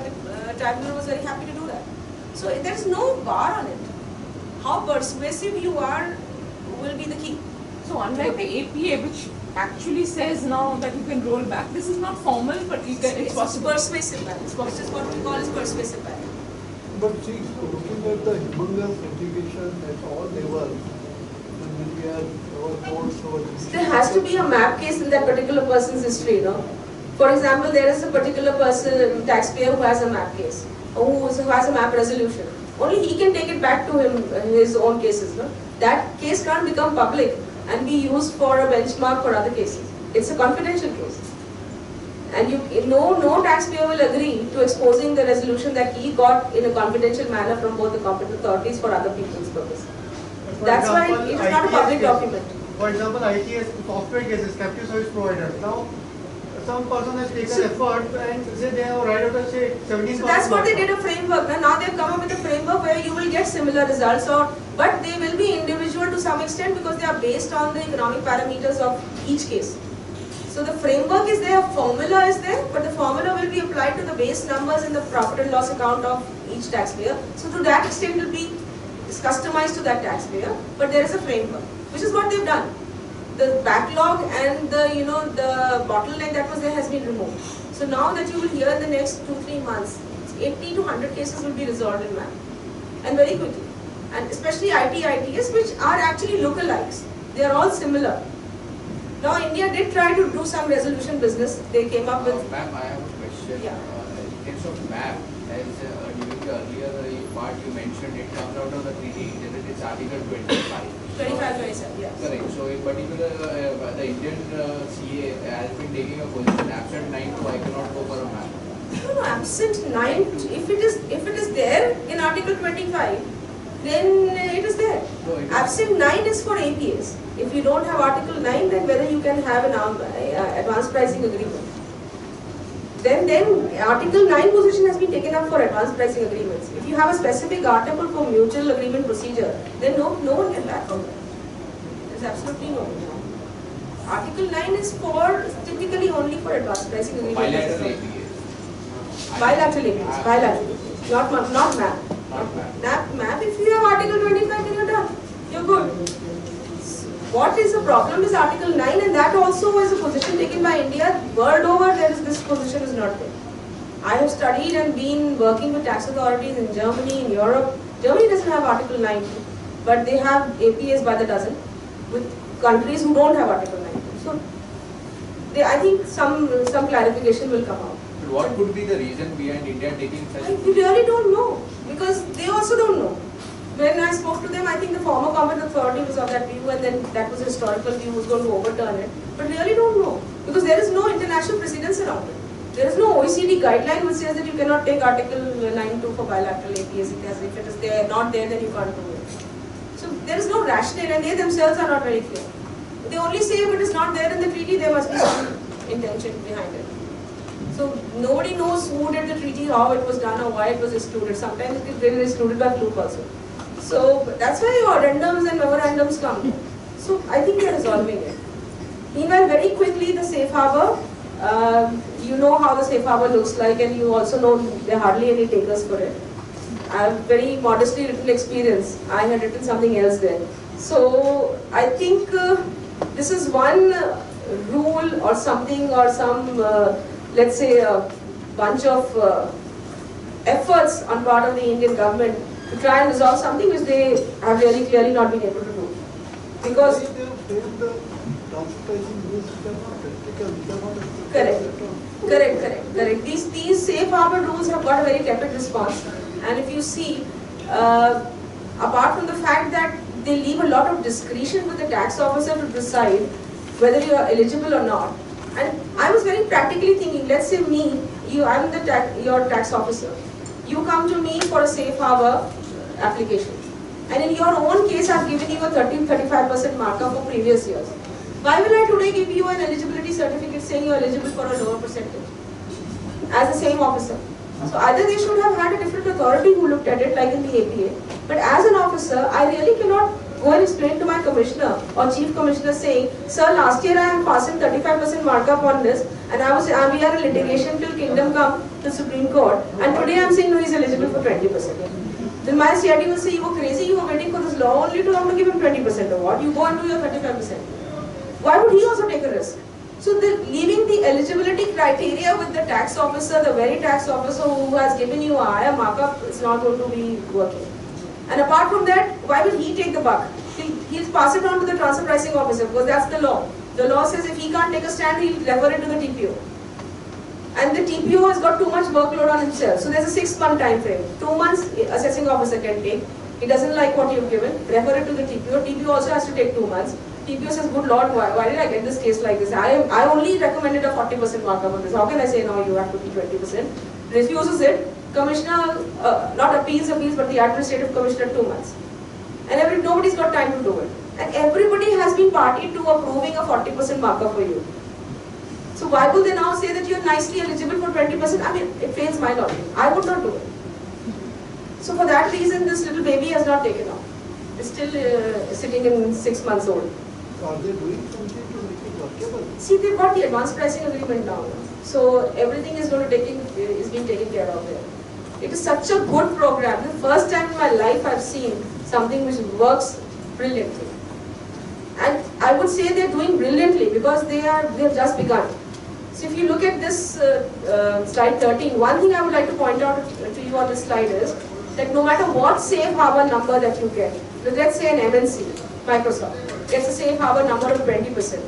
tribunal was very happy to do that. So there is no bar on it. How persuasive you are will be the key. So unlike the APA, which actually says now that you can roll back, this is not formal, but you can, it's possible. Persuasive balance, which is what we call as persuasive balance. But see, looking at the humongous litigation at all levels, when we have our courts or there has to be a map case in that particular person's history, no? For example, there is a particular person, taxpayer who has a MAP case, or who has a MAP resolution. Only he can take it back to him his own cases. No? That case can't become public and be used for a benchmark for other cases. It's a confidential case. And no taxpayer will agree to exposing the resolution that he got in a confidential manner from both the competent authorities for other people's purpose. That's why it is not a public document. For example, ITS software cases, captive service providers. Now, some person has taken effort and say they have right out say 17%. So that's what they did a framework. Now they've come up with a framework where you will get similar results, but they will be individual to some extent because they are based on the economic parameters of each case. So the framework is there, formula is there, but the formula will be applied to the base numbers in the profit and loss account of each taxpayer. So to that extent it will be customized to that taxpayer, but there is a framework, which is what they've done. The backlog and the bottleneck that was there has been removed. So now that you will hear in the next 2-3 months, 80 to 100 cases will be resolved in MAP, and very quickly. And especially ITS, which are actually lookalikes. They are all similar. Now India did try to do some resolution business. They came up with... Ma'am, I have a question. Yeah. In case of MAP, as during the earlier part you mentioned, it comes out of the treaty, that it's Article 25. 25-27, yes. Correct. So in particular, the Indian CA has been taking a position absent 9, so I cannot go for a MAP. No, absent 9, if it is there in Article 25, then it is there. No, it is. Absent 9 is for APAs. If you don't have Article 9, then whether you can have an advanced pricing agreement. Then Article 9 position has been taken up for advanced pricing agreements. If you have a specific article for mutual agreement procedure, then no one can back from that. There's absolutely no one. Article 9 is for typically only for advanced pricing agreements. Bilateral APAs. Bilateral APAs. Bilateral APAs. Not MAP. MAP, if you have Article 25, then you're done. You're good. What is the problem is Article 9, and that also is a position taken by India. World over, this position is not there. I have studied and been working with tax authorities in Germany, in Europe. Germany doesn't have Article 9, but they have APAs by the dozen with countries who don't have Article 9. So, I think some clarification will come out. But what could be the reason behind India taking such? We really don't know, because they also don't know. When I spoke to them, I think the former competent authority was of that view, and then that was a historical view, was going to overturn it. But really don't know, because there is no international precedence around it. There is no OECD guideline which says that you cannot take Article 9(2) for bilateral APAs. If it is there, not there, then you can't do it. So there is no rationale, and they themselves are not very clear. They only say if it is not there in the treaty, there must be some intention behind it. So nobody knows who did the treaty, how it was done, or why it was excluded. Sometimes it is really excluded by fluke also. So that's why your addendums and memorandums come. So I think they are resolving it. Meanwhile, very quickly, the safe harbor. You know how the safe harbor looks like, and you also know there are hardly any takers for it. I have very modestly written experience. I had written something else there. So I think this is one rule or something, or some, let's say, a bunch of efforts on part of the Indian government to try and resolve something which they have really clearly not been able to do. Because correct. These safe harbor rules have got a very tepid response. And if you see, apart from the fact that they leave a lot of discretion with the tax officer to decide whether you are eligible or not. And I was very practically thinking, let's say I'm your tax officer. You come to me for a safe harbor application. And in your own case, I've given you a 30-35% markup for previous years. Why will I today give you an eligibility certificate saying you're eligible for a lower percentage as the same officer? So either they should have had a different authority who looked at it, like in the APA. But as an officer, I really cannot go and explain to my commissioner or chief commissioner saying, sir, last year I am passing 35% markup on this, and we are in litigation till kingdom come to Supreme Court, and today I am saying no, he is eligible for 20%. Then my CID will say, you were crazy, you were waiting for this law only to have to give him 20% or what? You go and do your 35%. Why would he also take a risk? So leaving the eligibility criteria with the tax officer, the very tax officer who has given you a higher markup, is not going to be working. And apart from that, why will he take the buck? He'll pass it on to the transfer pricing officer, because that's the law. The law says if he can't take a stand, he'll refer it to the TPO. and the TPO has got too much workload on himself. So there's a 6-month time frame. 2 months assessing officer can take. He doesn't like what you've given, refer it to the TPO. TPO also has to take 2 months. TPO says, good Lord, why did I get this case like this? I only recommended a 40% markup on this. How can I say no, you have to be 20%? Refuses it. Commissioner, not appeals, but the administrative commissioner 2 months. And nobody's got time to do it. And everybody has been party to approving a 40% markup for you. So why would they now say that you're nicely eligible for 20%? I mean, it fails my logic. I would not do it. So for that reason, this little baby has not taken off. It's still sitting in 6 months old. Are they doing something to make it workable? See, they've got the advanced pricing agreement now. So everything is being taken care of there. It is such a good program. The first time in my life I've seen something which works brilliantly. And I would say they're doing brilliantly because they have just begun. So if you look at this slide 13, one thing I would like to point out to you on this slide is that no matter what safe harbor number that you get, let's say an MNC, Microsoft, gets a safe harbor number of 20%,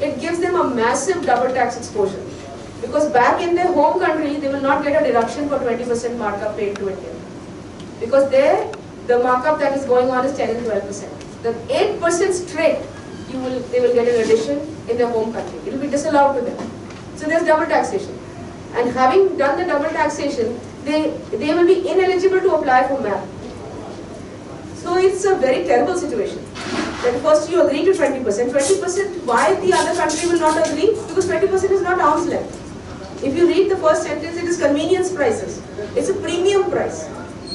it gives them a massive double tax exposure. Because back in their home country, they will not get a deduction for 20% markup paid to India. Because there, the markup that is going on is 10 and 12%. The 8% straight, they will get an addition in their home country. It will be disallowed to them. So there's double taxation. And having done the double taxation, they will be ineligible to apply for MAP. So it's a very terrible situation. That first you agree to 20%. 20%, why the other country will not agree? Because 20% is not arm's length. If you read the first sentence, it is convenience prices. It's a premium price.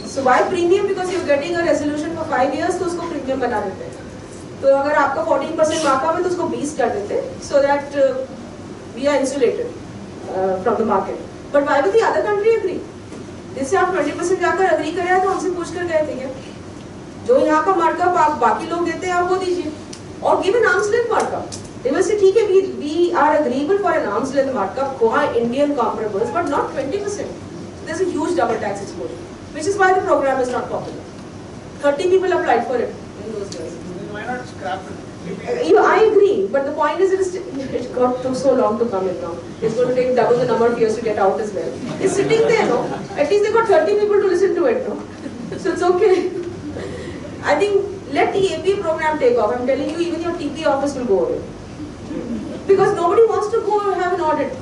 So why premium? Because you're getting a resolution for 5 years, तो उसको premium बना देते हैं. तो अगर आपका 14% markup है, तो उसको 20 कर देते हैं, so that we are insulated from the market. But why will the other country agree? जिससे आप 20% जाकर agree करें तो हमसे पूछ कर गए थे क्या? जो यहाँ का markup आप बाकी लोग देते हैं आप वो दीजिए, और give an arm's length markup. They will say ठीक है, we are agreeable for an arm's length markup for our Indian comparables, but not 20%. There's a huge double tax exposure, which is why the program is not popular. 30 people applied for it in those days. Why not scrap it? I agree, but the point is it took so long to come in now. It's going to take double the number of years to get out as well. It's sitting there, no? At least they got 30 people to listen to it, no? So it's okay. I think let the APA program take off. I'm telling you, even your TP office will go away. Because nobody wants to go and have an audit.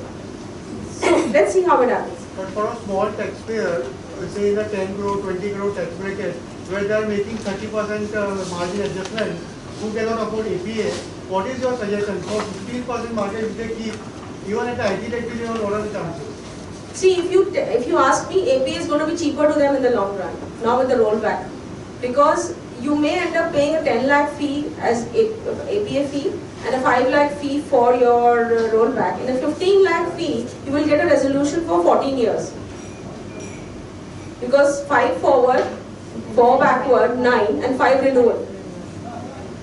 So let's see how it happens. But for a small taxpayer, say in a 10 crore, 20 crore tax bracket, where they are making 30% margin adjustment, who cannot afford APA, what is your suggestion? For 15% market, if they keep, even at the IT tech division, what are the chances? See, if you ask me, APA is going to be cheaper to them in the long run, now with the rollback. Because you may end up paying a 10 lakh fee as APA fee and a 5 lakh fee for your rollback. In a 15 lakh fee, you will get a resolution for 14 years. Because 5 forward, 4 backward, 9 and 5 renewal.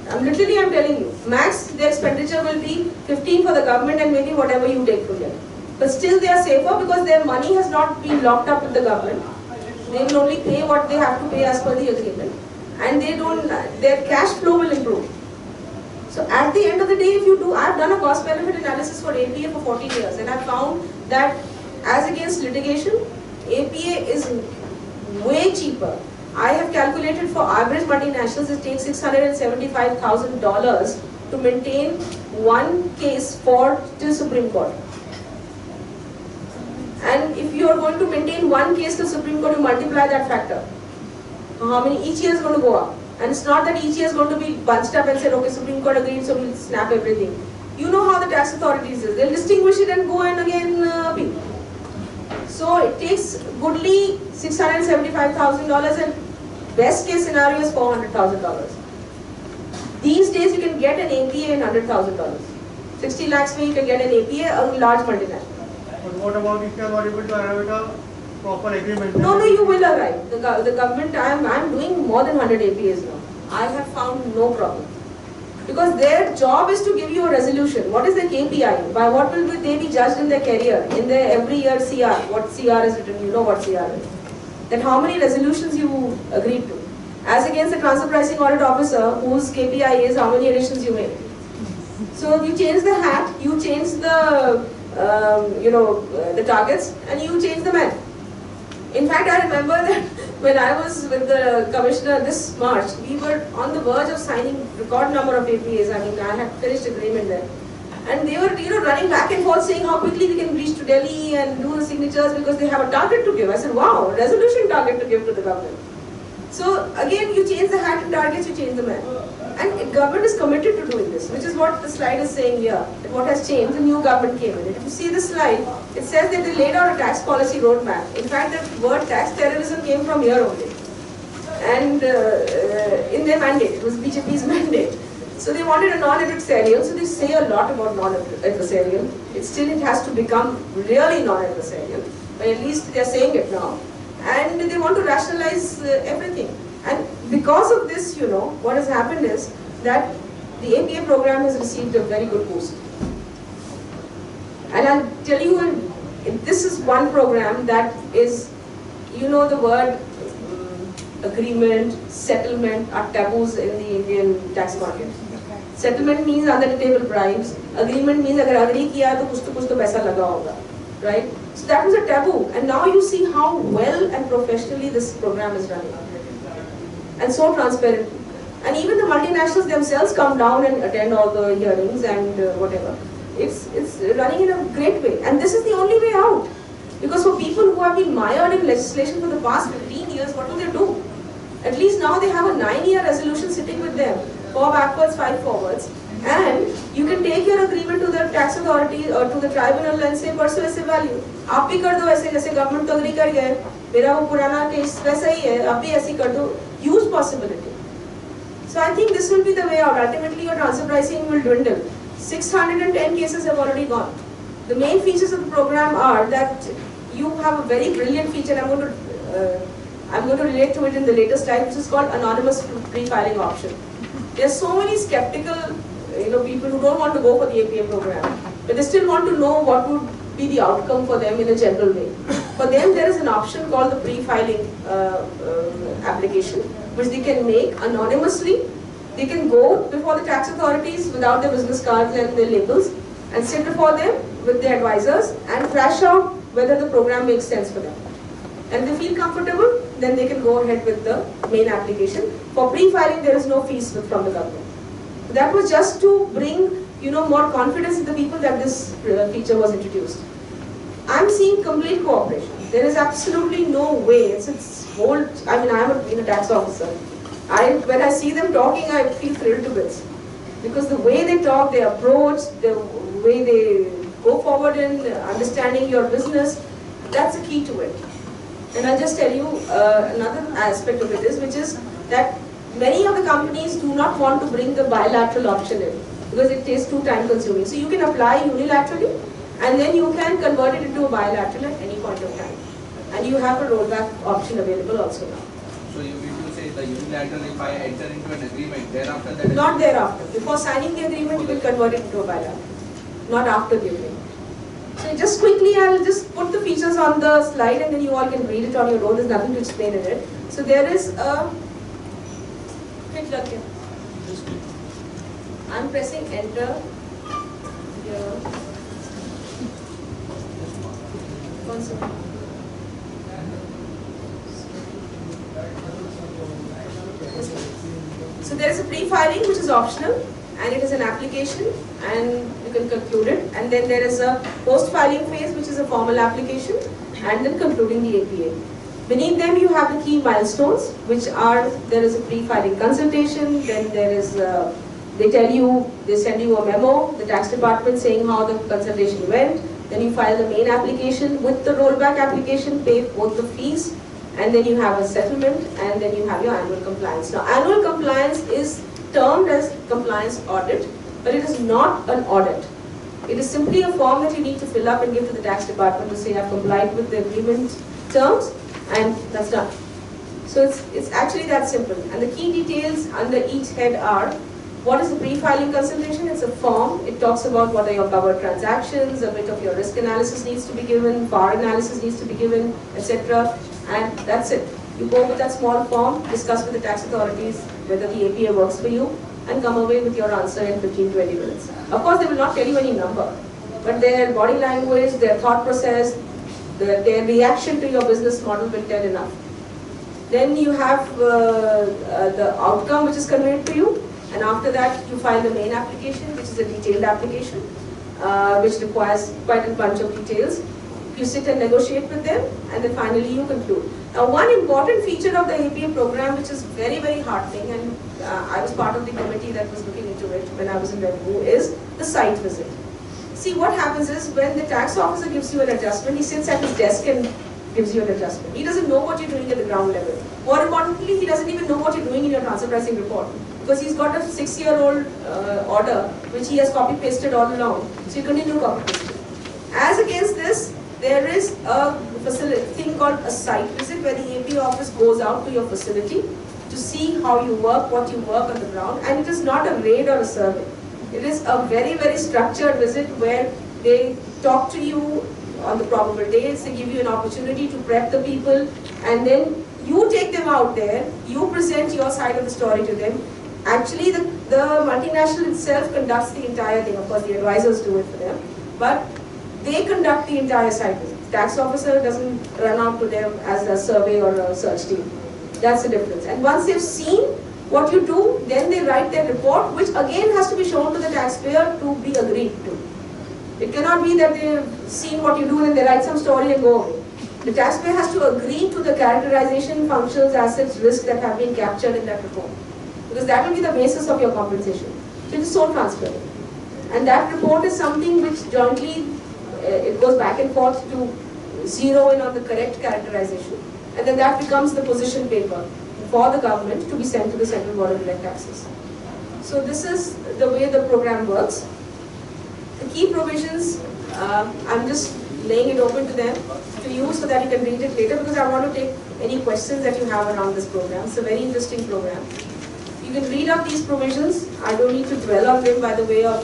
I'm telling you, max the expenditure will be 15 for the government and maybe whatever you take from them. But still they are safer because their money has not been locked up with the government. They will only pay what they have to pay as per the agreement. And their cash flow will improve. So at the end of the day, if you do, I've done a cost benefit analysis for APA for 14 years and I found that as against litigation, APA is way cheaper. I have calculated for average multinationals, it takes $675,000 to maintain one case till Supreme Court. And if you are going to maintain one case till Supreme Court, you multiply that factor. How many each year is going to go up? And it's not that each year is going to be bunched up and said, okay, Supreme Court agreed, so we'll snap everything. You know how the tax authorities is. They'll distinguish it and go and again appeal. So it takes goodly $675,000 and best case scenario is $400,000. These days you can get an APA in $100,000. 60 lakhs where you can get an APA, a large multinational. But what about if you are not able to arrive at a proper agreement? No, you will arrive. The government, I'm doing more than 100 APAs now. I have found no problem. Because their job is to give you a resolution. What is the KPI? By what will they be judged in their career? In their every year CR. What CR is written? You know what CR is. Then how many resolutions you agreed to. As against the transfer pricing audit officer whose KPI is how many additions you make. So you change the hat, you change the the targets, and you change the math. In fact, I remember that when I was with the commissioner this March, we were on the verge of signing record number of APAs. I mean, I had finished agreement there. And they were running back and forth saying how quickly we can reach to Delhi and do the signatures because they have a target to give. I said, wow, a resolution target to give to the government. So again, you change the hat and targets, you change the man. And the government is committed to doing this, which is what the slide is saying here. That what has changed, the new government came in. If you see the slide, it says that they laid out a tax policy roadmap. In fact, the word tax terrorism came from here only. And in their mandate, it was BJP's mandate. So they wanted a non-adversarial, so they say a lot about non-adversarial. It has to become really non-adversarial, but at least they are saying it now. And they want to rationalize everything. And because of this, what has happened is that the APA program has received a very good boost. And I'll tell you, this is one program that is, the word agreement, settlement are taboos in the Indian tax market. Settlement means under the table bribes. Agreement means agar agree kiya to kuch to paisa laga hoga, right? So that was a taboo, and now you see how well and professionally this program is running, and so transparent. And even the multinationals themselves come down and attend all the hearings and whatever. It's running in a great way, and this is the only way out. Because for people who have been mired in legislation for the past 15 years, what do they do? At least now they have a 9-year resolution sitting with them. 4 backwards, 5 forwards, and you can take your agreement to the tax authority or to the tribunal and say persuasive value. आप भी कर दो ऐसे जैसे government तो agree कर गए, मेरा वो पुराना case वैसा ही है, आप भी ऐसी कर दो. Huge possibility. So I think this will be the way out. Ultimately, your transfer pricing will dwindle. 610 cases have already gone. The main features of the program are that you have a very brilliant feature. I'm going to relate to it in the later slide, which is called anonymous pre-filing option. There are so many skeptical, people who don't want to go for the APA program, but they still want to know what would be the outcome for them in a general way. For them, there is an option called the pre-filing application, which they can make anonymously. They can go before the tax authorities without their business cards and their labels, and sit before them with their advisors and thrash out whether the program makes sense for them. And they feel comfortable, then they can go ahead with the main application. For pre-filing, there is no fees from the government. That was just to bring, more confidence in the people that this feature was introduced. I'm seeing complete cooperation. There is absolutely no way. It's whole. I mean, I'm a tax officer. When I see them talking, I feel thrilled to bits, because the way they talk, their approach, the way they go forward in understanding your business, that's the key to it. And I'll just tell you another aspect of it is, which is that many of the companies do not want to bring the bilateral option in, because it is too time consuming. So you can apply unilaterally, and then you can convert it into a bilateral at any point of time. And you have a rollback option available also now. So you mean to say the unilateral, if I enter into an agreement, thereafter that is... Not thereafter. Before signing the agreement, you will convert it into a bilateral. Not after the agreement. So just quickly, I'll just put the features on the slide and then you all can read it on your own. There's nothing to explain in it. So there is a... I'm pressing enter here. One second. So there is a pre-filing which is optional, and it is an application, and you can conclude it. And then there is a post-filing phase, which is a formal application, and then concluding the APA. Beneath them you have the key milestones, which are, there is a pre-filing consultation, then there is, they send you a memo, the tax department saying how the consultation went, then you file the main application with the rollback application, pay both the fees, and then you have a settlement, and then you have your annual compliance. Now, annual compliance is termed as compliance audit, but it is not an audit. It is simply a form that you need to fill up and give to the tax department to say I've complied with the agreement terms, and that's done. So it's actually that simple. And the key details under each head are, what is the pre-filing consultation? It's a form. It talks about what are your covered transactions, a bit of your risk analysis needs to be given, PAR analysis needs to be given, etc. And that's it. You go with that small form, discuss with the tax authorities whether the APA works for you, and come away with your answer in 15-20 minutes. Of course, they will not tell you any number. but their body language, their thought process, their reaction to your business model will tell enough. Then you have the outcome which is conveyed to you, and after that you file the main application, which is a detailed application, which requires quite a bunch of details. You sit and negotiate with them, and then finally you conclude. Now, one important feature of the APA program, which is very, very heartening, and I was part of the committee that was looking into it when I was in revenue, is the site visit. See, what happens is when the tax officer gives you an adjustment, he sits at his desk and gives you an adjustment. He doesn't know what you're doing at the ground level. More importantly, he doesn't even know what you're doing in your transfer pricing report, because he's got a 6-year-old order which he has copy-pasted all along. So you continue to copy-paste it. As against this, there is a thing called a site visit, where the APA office goes out to your facility to see how you work, what you work on the ground, and it is not a raid or a survey. It is a very, very structured visit where they talk to you on the probable dates, they give you an opportunity to prep the people, and then you take them out there, you present your side of the story to them. Actually, the multinational itself conducts the entire thing. Of course, the advisors do it for them, but they conduct the entire site visit. Tax officer doesn't run out to them as a survey or a search team. That's the difference. And once they've seen what you do, then they write their report, which again has to be shown to the taxpayer to be agreed to. It cannot be that they've seen what you do and they write some story and go away. The taxpayer has to agree to the characterization, functions, assets, risks that have been captured in that report, because that will be the basis of your compensation. So it is so transparent. And that report is something which jointly, it goes back and forth to zero in on the correct characterization, and then that becomes the position paper for the government to be sent to the Central Board of Direct Taxes. So this is the way the program works. The key provisions, I'm just laying it open to them to use so that you can read it later, because I want to take any questions that you have around this program. It's a very interesting program. You can read up these provisions. I don't need to dwell on them by the way of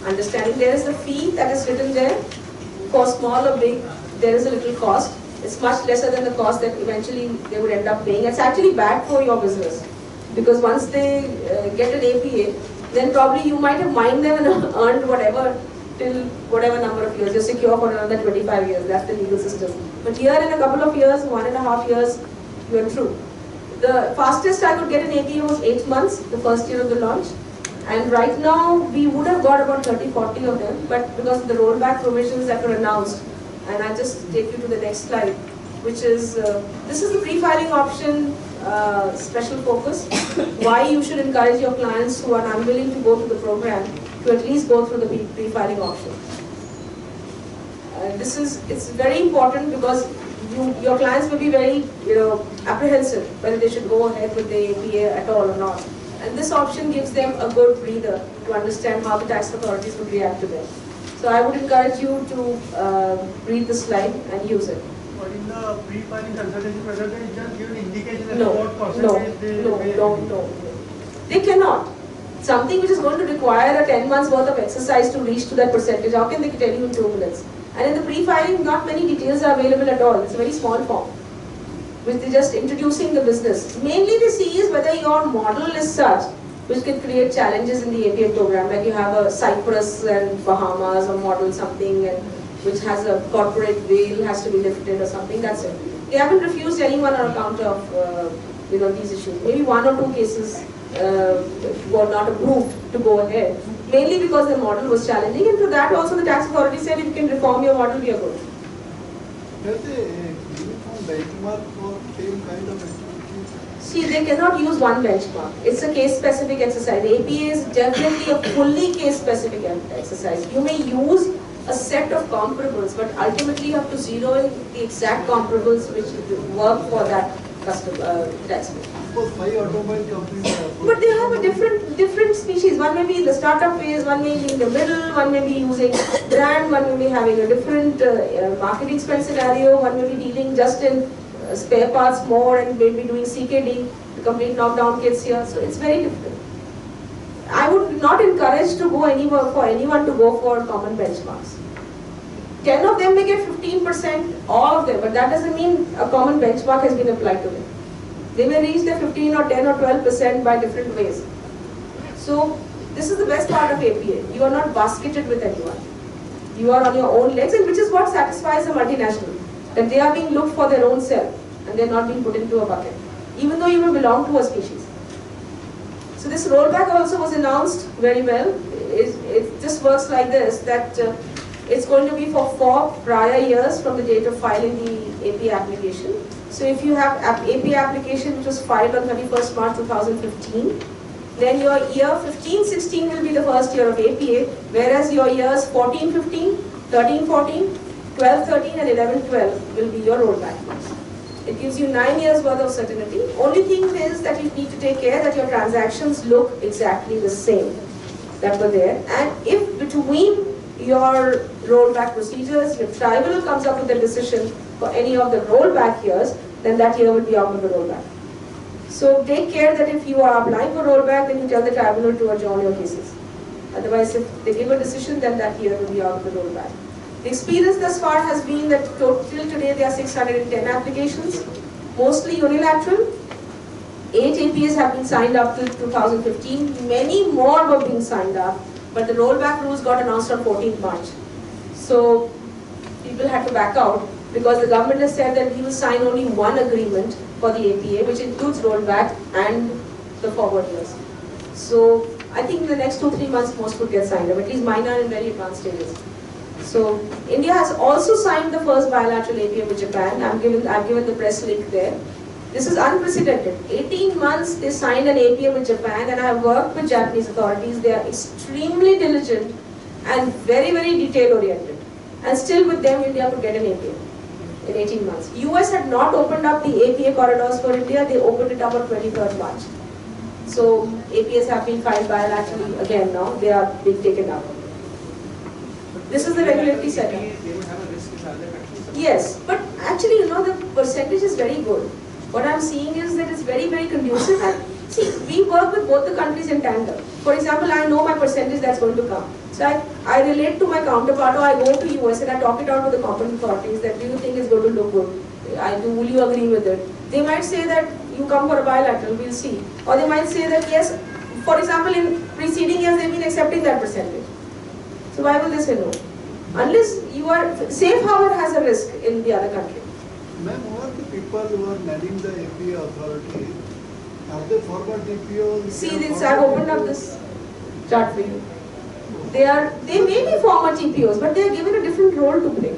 understanding. There is a fee that is written there. For small or big, there is a little cost. It's much lesser than the cost that eventually they would end up paying. It's actually bad for your business, because once they get an APA, then probably you might have mined them and earned whatever till whatever number of years. You're secure for another 25 years. That's the legal system. But here in a couple of years, 1.5 years, you're through. The fastest I could get an APA was 8 months, the first year of the launch. And right now, we would have got about 30-40 of them, but because of the rollback provisions that were announced, and I'll just take you to the next slide, which is, this is the pre-filing option special focus. Why you should encourage your clients who are unwilling to go to the program to at least go through the pre-filing option. It's very important, because your clients will be very apprehensive whether they should go ahead with the APA at all or not. And this option gives them a good breather to understand how the tax authorities would react to them. So I would encourage you to read the slide and use it. But in the pre-filing consultation, whether they just give an indication as to No, what percentage no. They cannot. Something which is going to require a 10 months worth of exercise to reach to that percentage, how can they tell you in 2 minutes? And in the pre-filing, not many details are available at all. It's a very small form, which they're just introducing the business. Mainly they see is whether your model is such which can create challenges in the APA program, like you have a Cyprus and Bahamas or model something, and which has a corporate veil has to be lifted or something. That's it. They haven't refused anyone on account of these issues. Maybe 1 or 2 cases were not approved to go ahead, mainly because the model was challenging, and to that also the tax authority said if you can reform your model, we are good. Does a uniform benchmark for same kind of activities? See, they cannot use one benchmark. It's a case-specific exercise. The APA is definitely a fully case-specific exercise. You may use a set of comparables, but ultimately you have to zero in the exact comparables which work for that customer taxpayer. Suppose 5 automobile companies are But they have a different species. One may be in the startup phase, one may be in the middle, one may be using brand, one may be having a different marketing spend scenario, one may be dealing just in spare parts more and maybe doing CKD, the complete knockdown kits here. So it's very different. I would not encourage to go anywhere for anyone to go for common benchmarks. 10 of them may get 15%, all of them, but that doesn't mean a common benchmark has been applied to them. They may reach their 15 or 10 or 12% by different ways. So this is the best part of APA. You are not basketed with anyone. You are on your own legs, and which is what satisfies a multinational, that they are being looked for their own self and they are not being put into a bucket, even though you will belong to a species. So this rollback also was announced very well. It just works like this, that it's going to be for 4 prior years from the date of filing the APA application. So if you have APA application which was filed on 31st March 2015, then your year 15-16 will be the first year of APA, whereas your years 14-15, 13-14, 12-13 and 11-12 will be your rollback. It gives you 9 years worth of certainty. Only thing is that you need to take care that your transactions look exactly the same that were there. And if between your rollback procedures, your tribunal comes up with a decision for any of the rollback years, then that year will be out of the rollback. So take care that if you are applying for rollback, then you tell the tribunal to adjourn your cases. Otherwise, if they give a decision, then that year will be out of the rollback. The experience thus far has been that till today there are 610 applications, mostly unilateral. 8 APAs have been signed up till 2015. Many more were being signed up, but the rollback rules got announced on 14th March. So people had to back out because the government has said that we will sign only one agreement for the APA, which includes rollback and the forward years. So I think in the next 2-3 months most would get signed up, at least mine are in very advanced stages. So India has also signed the first bilateral APA with Japan. I've given the press link there. This is unprecedented. 18 months they signed an APA with Japan, and I have worked with Japanese authorities. They are extremely diligent and very, very detail oriented. And still with them India could get an APA in 18 months. US had not opened up the APA corridors for India. They opened it up on 23rd March. So APAs have been filed bilaterally again now. They are being taken up. This is the regulatory setup. They would have a risk in other countries. Yes, but actually, the percentage is very good. What I'm seeing is that it's very, very conducive. And see, we work with both the countries in tandem. For example, I know my percentage that's going to come. So I relate to my counterpart, or I go to US and I talk it out with the competent authorities that do you think is going to look good? Will you agree with it? They might say that you come for a bilateral, we'll see. Or they might say that yes, for example, in preceding years they've been accepting that percentage. So why will they say no? Unless you are, safe harbor has a risk in the other country. Ma'am, who are the people who are managing the APA authority? Are they former DPOs? See, I've opened up this chart for you. They may be former TPOs, but they are given a different role to play.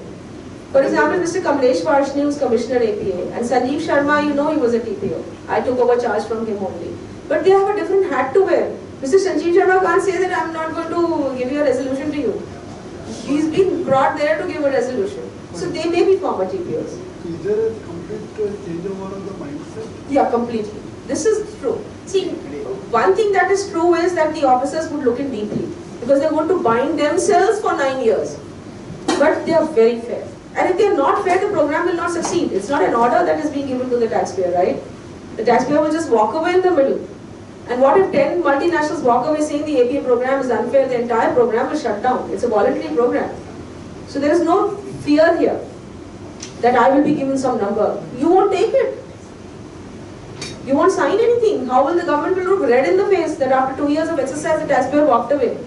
For example, Mr. Kamlesh Varshney, who's Commissioner APA, and Sanjeev Sharma, he was a TPO. I took over charge from him only. But they have a different hat to wear. Mr. Sanjeev Sharma can't say that I'm not going to give you a resolution to you. He's been brought there to give a resolution. So they may be former TPOs. Is there a complete changeover of the mindset? Yeah, completely. This is true. See, one thing that is true is that the officers would look in deeply because they're going to bind themselves for 9 years. But they are very fair. And if they are not fair, the program will not succeed. It's not an order that is being given to the taxpayer, right? The taxpayer will just walk away in the middle. And what if 10 multinationals walk away saying the APA program is unfair? The entire program will shut down. It's a voluntary program. So there is no fear here that I will be given some number. You won't take it. You won't sign anything. How will the government will look red in the face that after 2 years of exercise the taxpayer walked away?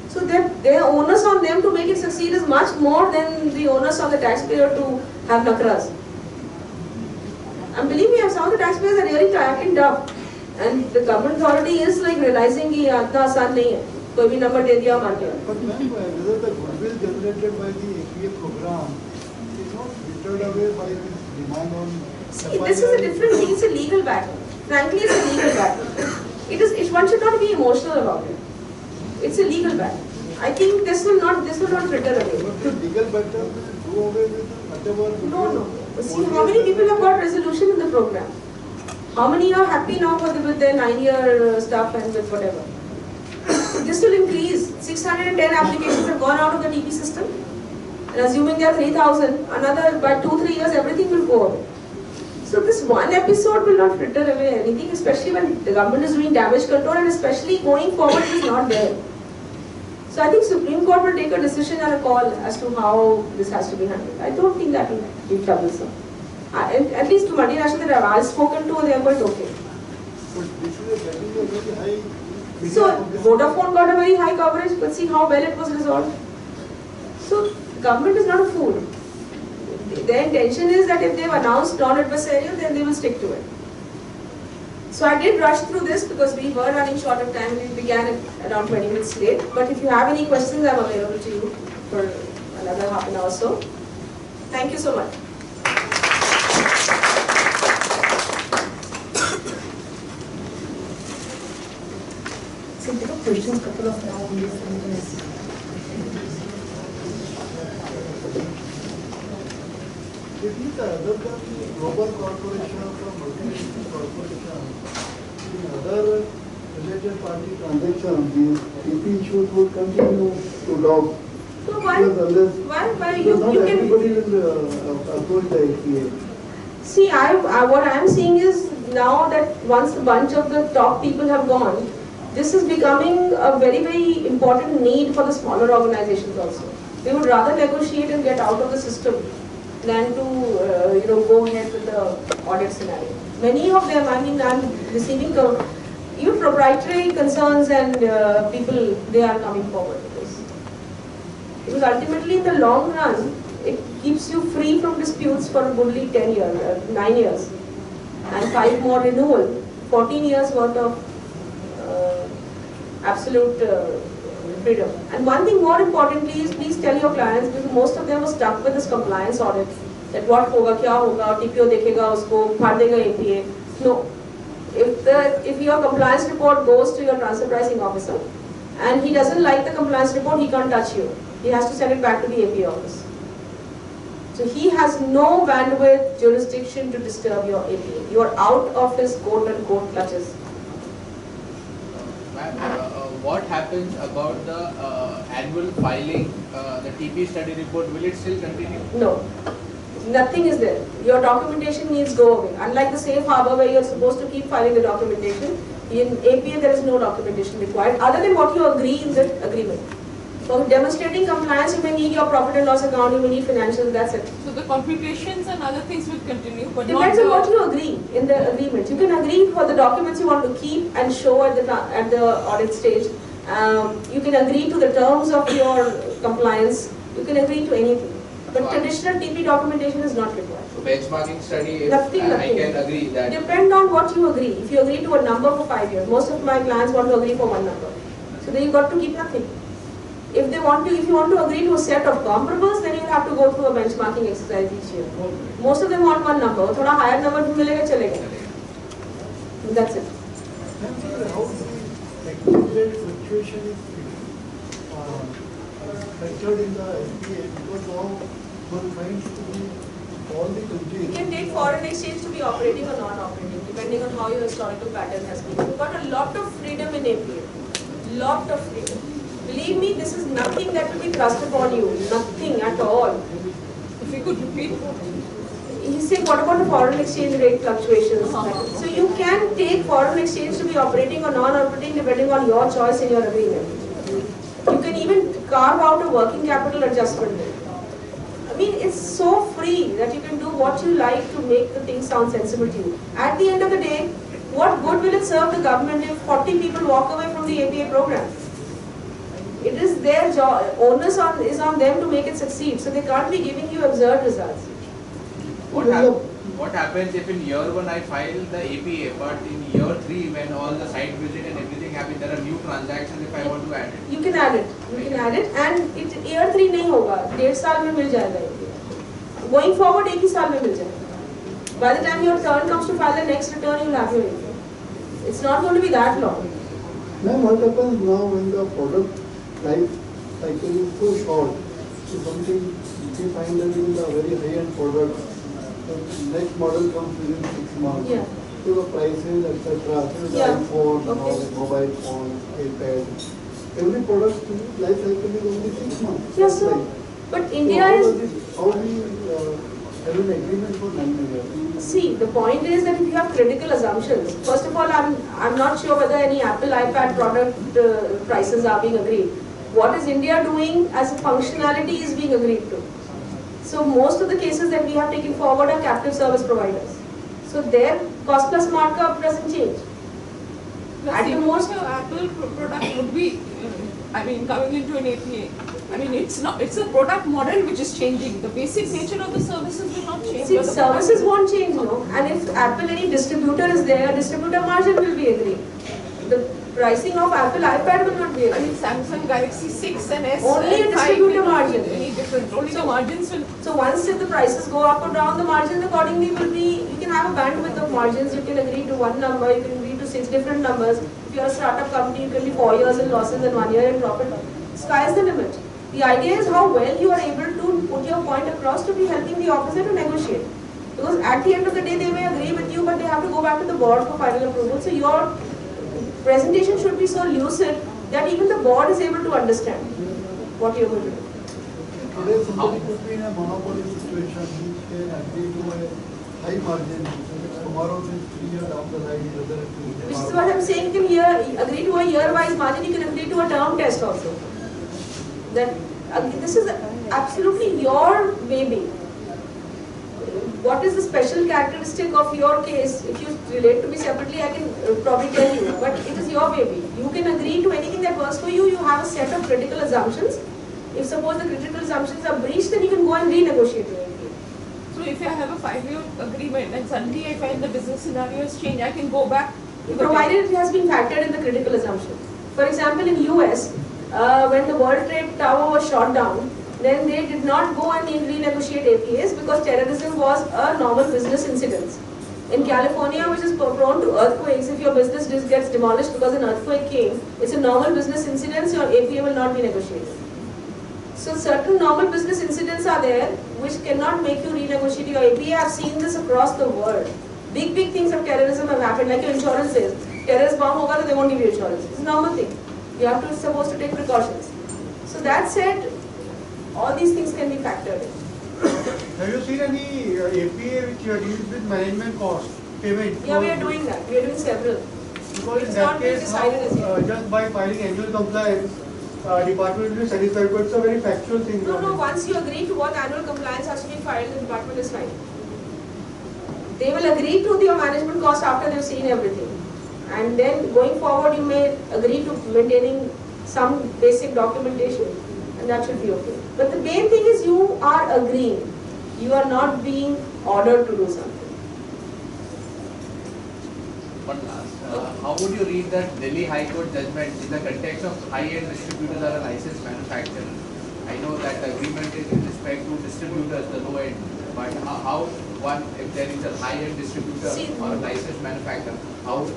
So their onus on them to make it succeed is much more than the onus on the taxpayer to have nakras. And believe me, some of the taxpayers are really tightened up. And the government authority is like realizing that it's not easy. कोई भी number दे दिया मान लिया. But ma'am, whether the goodwill generated by the APA program is not filtered away by this demand on. See, this is a different thing. It's a legal battle. Frankly, it's a legal battle. One should not be emotional about it. It's a legal battle. I think this will not fritter away. But the legal battle will do away with whatever. No. See, how many people have got resolution in the program? How many are happy now with their 9-year stuff and with whatever? This will increase. 610 applications have gone out of the TP system. And assuming there are 3,000, another by 2-3 years everything will go away. So this one episode will not fritter away anything, especially when the government is doing damage control, and especially going forward it is not there. So I think Supreme Court will take a decision and a call as to how this has to be handled. I don't think that will be troublesome. At least to multinationals that I've spoken to, they are quite okay. But this is getting a very high. So Vodafone got a very high coverage, but see how well it was resolved. government is not a fool. Their intention is that if they've announced non-adversarial, then they will stick to it. So I did rush through this because we were running short of time. We began at around 20 minutes late. But if you have any questions, I'm available to you for another half an hour or so. Thank you so much. So there are questions, couple of now on this. It is other than the global corporations or multinational corporations, in other related party transactions, the TP issues would continue to drop. So why Because you not can... everybody will approach the APA. See, what I am seeing is now that once a bunch of the top people have gone, this is becoming a very, very important need for the smaller organizations also. They would rather negotiate and get out of the system than to go ahead with the audit scenario. Many of them, I mean, I'm receiving even proprietary concerns and people, they are coming forward with this. Because ultimately in the long run, it keeps you free from disputes for a goodly 10 years, 9 years, and 5 more renewal, 14 years worth of absolute freedom. And one thing more importantly is please tell your clients, because most of them are stuck with this compliance audit, that what hoga, kya hoga, TPO dekhega usko, phar dega APA. No. If your compliance report goes to your transfer pricing officer and he doesn't like the compliance report, he can't touch you. He has to send it back to the APA office. So he has no bandwidth, jurisdiction to disturb your APA. You are out of his quote-unquote clutches. What happens about the annual filing, the TP study report, will it still continue? No. Nothing is there. Your documentation needs go away. Unlike the safe harbor where you are supposed to keep filing the documentation, in APA there is no documentation required other than what you agree in the agreement. For demonstrating compliance, you may need your profit and loss account, you may need financials, that's it. So the computations and other things will continue, but depends on what you agree in the agreement. You can agree for the documents you want to keep and show at the audit stage. You can agree to the terms of your compliance. You can agree to anything. But traditional TP documentation is not required. So benchmarking study, if Nothing. I can agree that. Depend on what you agree. If you agree to a number for 5 years, most of my clients want to agree for one number. So then you got to keep nothing. If you want to agree to a set of comparables, then you have to go through a benchmarking exercise each year. Most of them want one number. Thoda higher number milega chalega. That's it. How the exchange rate fluctuation is factored in the SPA, because now one finds to be all the countries. You can take foreign exchange to be operating or non-operating, depending on how your historical pattern has been. You've got a lot of freedom in APA. Lot of freedom. Believe me, this is nothing that will be thrust upon you. Nothing at all. if you could repeat. He's saying, what about the foreign exchange rate fluctuations? So you can take foreign exchange to be operating or non-operating depending on your choice in your agreement. You can even carve out a working capital adjustment. I mean, it's so free that you can do what you like to make the thing sound sensible to you. At the end of the day, what good will it serve the government if 40 people walk away from the APA program? It is their job, onus is on them to make it succeed, so they can't be giving you absurd results. What happens if in year 1 I file the APA, but in year 3 when all the site visit and everything happens, there are new transactions if I want to add it? You can add it. You can add it, and it year 3 नहीं होगा, 1.5 साल में मिल जाएगा APA. Going forward 1 ही साल में मिल जाएगा. By the time your turn comes to file the next return, you'll have your APA. It's not going to be that long. Ma'am, what happens now when the product life cycle is so short? So something, if you find that in a very high-end product, the next model comes within 6 months. Yeah. So the prices, etc. So the Yeah. iPhone, Okay. mobile phone, iPad, every product life cycle is only 6 months. Yes, sir. But India is... How do you have an agreement for 9 years? See, the point is that if you have critical assumptions, first of all, I'm not sure whether any Apple iPad product prices are being agreed. What is India doing as a functionality is being agreed to. So most of the cases that we have taken forward are captive service providers. So their cost plus markup doesn't change. At the most, Apple product would be, I mean, coming into an APA. I mean, it's not. It's a product model which is changing. The basic nature of the services will not change. See, services won't change, no. And if Apple any distributor is there, distributor margin will be agreed. The pricing of Apple iPad will not be I agreed. mean, Samsung Galaxy 6 and S. Only and a 5 distributor will not margin. be any different. Only the margins will. So once if the prices go up or down, the margins accordingly will be, you can have a bandwidth of margins, you can agree to one number, you can agree to 6 different numbers. If you are a startup company, you can be 4 years in losses and 1 year in profit. Sky is the limit. The idea is how well you are able to put your point across to be helping the officer to negotiate. Because at the end of the day, they may agree with you, but they have to go back to the board for final approval. So your presentation should be so lucid that even the board is able to understand what you are going to do. Today somebody could be in a monopoly situation, he can agree to a high margin. Tomorrow, 3 years down the line, whether it will be Which is what I'm saying, you can agree to a year-wise margin, you can agree to a term test also. That this is absolutely your baby. What is the special characteristic of your case? If you relate to me separately, I can probably tell you. But it is your baby. You can agree to anything that works for you. You have a set of critical assumptions. If suppose the critical assumptions are breached, then you can go and renegotiate your agreement. So if I have a 5-year agreement and suddenly I find the business scenario has changed, I can go back. Provided it has been factored in the critical assumption. For example, in US, when the World Trade Tower was shot down, then they did not go and renegotiate APAs because terrorism was a normal business incident. In California, which is prone to earthquakes, if your business gets demolished because an earthquake came, it's a normal business incident, your APA will not be negotiated. So certain normal business incidents are there which cannot make you renegotiate your APA. I've seen this across the world. Big things of terrorism have happened, like your insurance says. Terrorist bomb hoga, so they won't give you insurance. It's a normal thing. You have to supposed to take precautions. So that said, all these things can be factored in. Have you seen any APA which deals with management cost payment? Yeah, we are doing that. We are doing several. Because It's in that not been case, decided as yet. just by filing annual compliance, department will be satisfied, but it's a very factual thing. No, once you agree to what annual compliance has to be filed, the department is fine. They will agree to your management cost after they've seen everything. And then going forward, you may agree to maintaining some basic documentation, and that should be okay. But the main thing is you are agreeing. You are not being ordered to do something. One last. How would you read that Delhi High Court judgment in the context of high-end distributors are a licensed manufacturer? I know that the agreement is with respect to distributors, the low end, but how one, if there is a high-end distributor or a licensed manufacturer,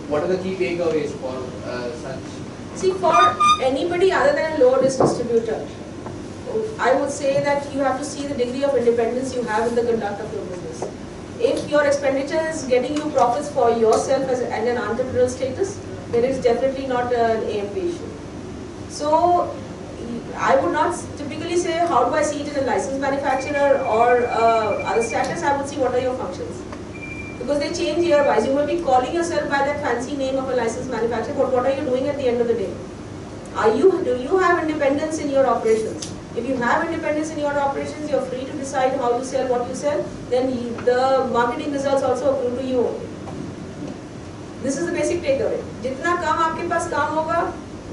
what are the key takeaways for such? See, for anybody other than a low risk distributor, I would say that you have to see the degree of independence you have in the conduct of your business. If your expenditure is getting you profits for yourself and an entrepreneurial status, then it's definitely not an AMP issue. So, I would not typically say how do I see it in a licensed manufacturer or other status. I would see what are your functions. Because they change year-wise. You may be calling yourself by that fancy name of a licensed manufacturer, but what are you doing at the end of the day? Do you have independence in your operations? If you have independence in your operations, you're free to decide how you sell, what you sell, then the marketing results also accrue to you only. This is the basic takeaway. जितना कम आपके पास काम होगा,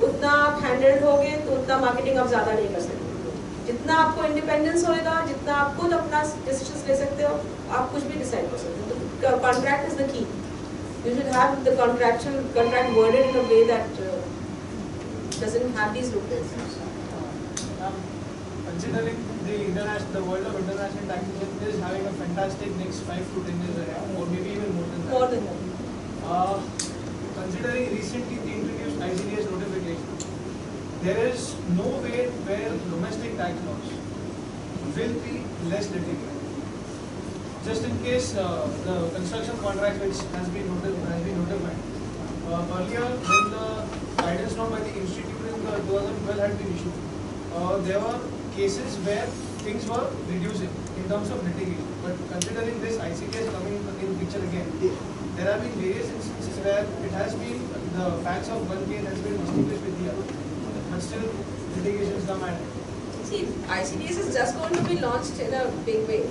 उतना आप handled होगे, तो उतना marketing आप ज़्यादा नहीं कर सकते. जितना आपको इंडिपेंडेंस होएगा, जितना आप खुद अपना डिसीजंस ले सकते हो, आप कुछ भी डिसाइड कर सकते हो. तो contract is the key. You should have the contract worded in a way that doesn't have these loopholes. Considering the world of international taxation is having a fantastic next 5 to 10 years ahead, or maybe even more than that. More than that. Considering recently the introduced ICDS notification, there is no way where domestic tax laws will be less litigated. Just in case the construction contract which has been notified. Earlier, when the guidance note by the institute in 2012 had been issued, there were cases where things were reducing in terms of litigation. But considering this ICDS coming in picture again, there have been various instances where it has been the facts of one case has been distinguished with the other, but still litigations come at it. See, ICDS is just going to be launched in a big way.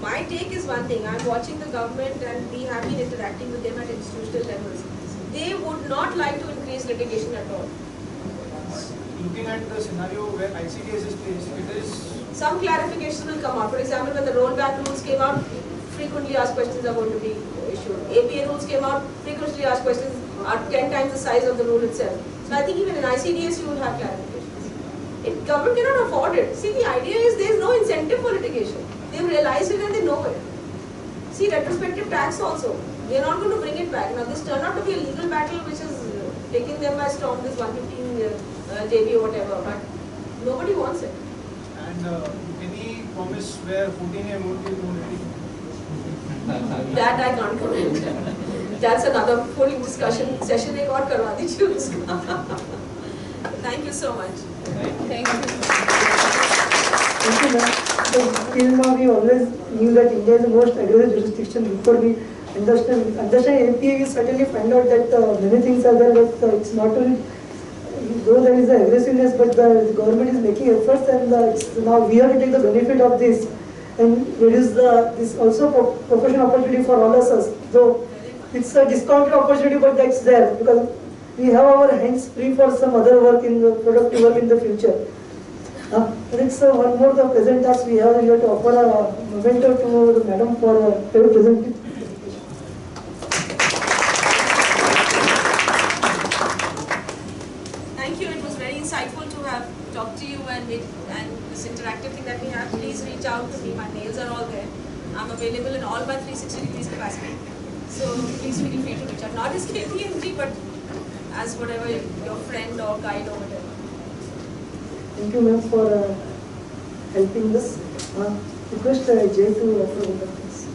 My take is one thing. I'm watching the government and we have been interacting with them at institutional levels. They would not like to increase litigation at all. looking at the scenario where ICDS is placed, it is some clarifications will come out. For example, when the rollback rules came out, frequently asked questions are going to be issued. APA rules came out, frequently asked questions are 10 times the size of the rule itself. So I think even in ICDS you will have clarifications. Government cannot afford it. See, the idea is there is no incentive for litigation. They've realized it and they know it. See, retrospective tax also. They are not going to bring it back. Now this turned out to be a legal battle which is taking them by storm, this 115 JB or whatever, but nobody wants it. and any promise where 14A won't be more ready. That I can't comment. That's another full discussion session एक और करवा दीजिए उसका. Thank you so much. Thank you. Thank you, ma'am. So till now we always knew that India is the most aggressive jurisdiction. Before we understand APA, we certainly find out that many things are there, but it's not only though there is the aggressiveness, but the government is making efforts, and now we have to take the benefit of this and reduce this also professional opportunity for all of us. Though it's a discounted opportunity, but that's there because we have our hands free for some other work in the productive work in the future. And it's one more the present task we have here to offer a memento to the madam for a presentation. Thank you. It was very insightful to have talked to you and this interactive thing that we have. Please reach out to me. My mails are all there. I'm available in all my 360 degrees capacity. So please feel free to reach out. Not as KPMG, but as whatever your friend or guide or whatever. Thank you, ma'am, for helping us. Request Jay to offer the please.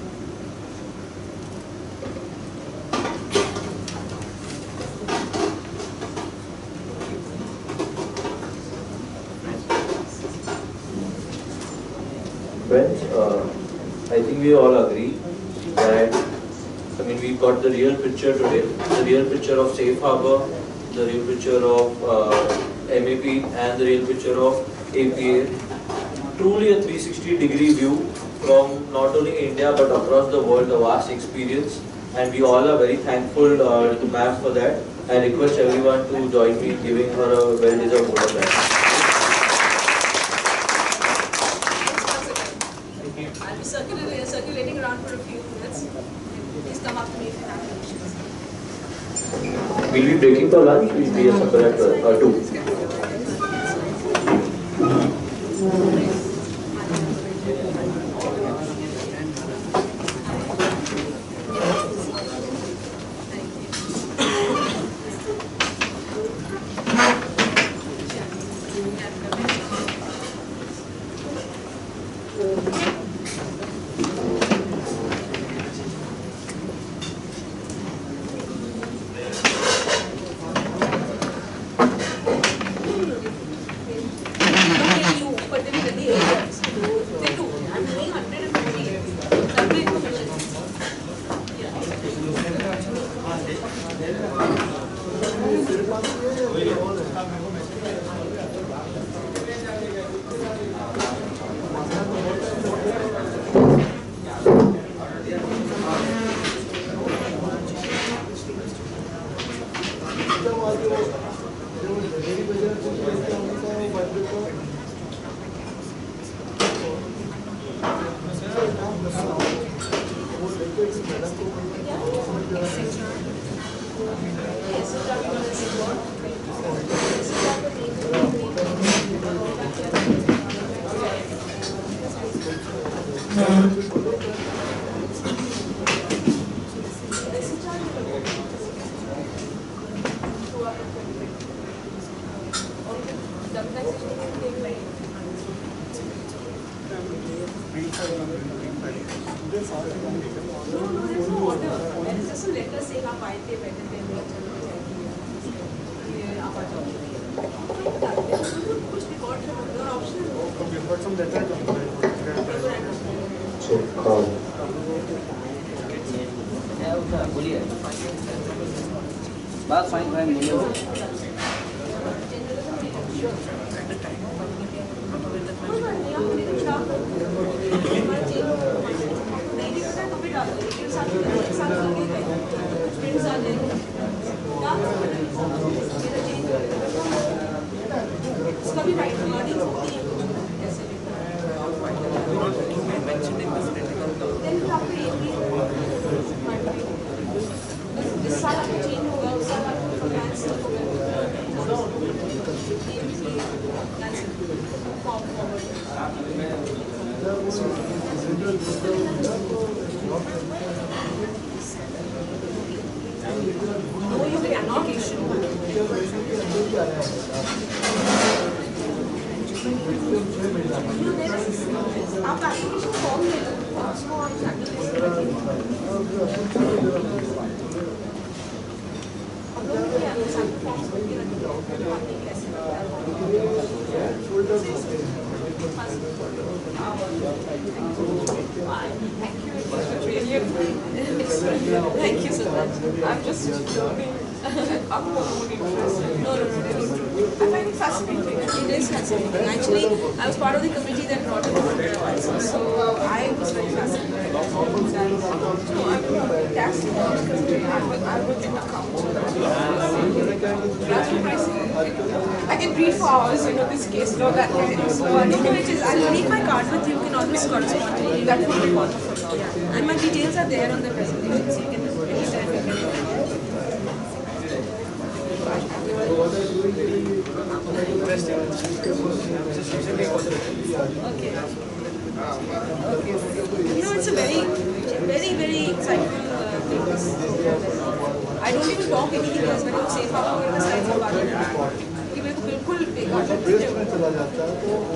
Friends, I think we all agree that, we got the real picture today, the real picture of Safe Harbor, the real picture of MAP and the real picture of APA. Truly a 360-degree view from not only India but across the world, a vast experience, and we all are very thankful to ma'am for that. I request everyone to join me in giving her a well-deserved vote of thanks. I'll be circulating around for a few minutes. Please come up to me if you have any issues. We'll be breaking for lunch. We'll be somewhere at 2. No, you cannot issue. आप application form ले लो, उसको आप practice करिए। हम लोग भी sample forms करके रखेंगे, आपने कैसे Thank you. It was really thank you so much. I'm just joking. I'm more interested. No. I find it fascinating. It is fascinating. Actually, I was part of the committee that brought it to so I was very fascinated. No, I'm tax committee. I was in account. Transfer pricing. I can read for hours, this case law that is so I'll leave my card with you. You can always correspond to me. That will be wonderful. Yeah. And my details are there on the presentation, so you can anytime you can. Okay. It's a very, very, very exciting thing. I don't even talk anything else when you say Papa in the slides about it.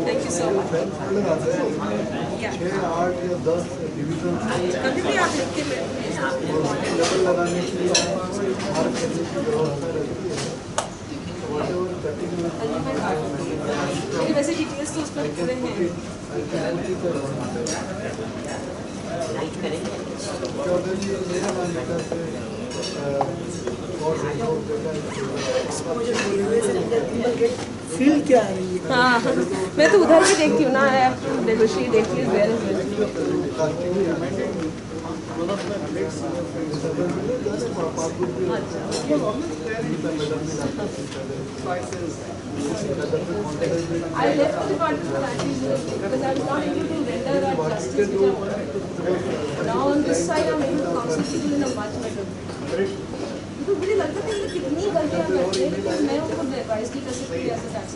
Thank you so much. Yeah. कभी भी आप लिख के मेरे वैसे details तो उस पर पूरे हैं फील क्या है ये? हाँ मैं तो उधर भी देखती हूँ ना नेगोशिएट देखती हूँ I left the department for that reason because I was not able to render that justice which I wanted. Now on this side I'm able to counsel people in a much better way. मुझे लगता है कि कितनी गलतियाँ करते हैं लेकिन मैं उनको एडवाइस नहीं कर सकती ऐसे tax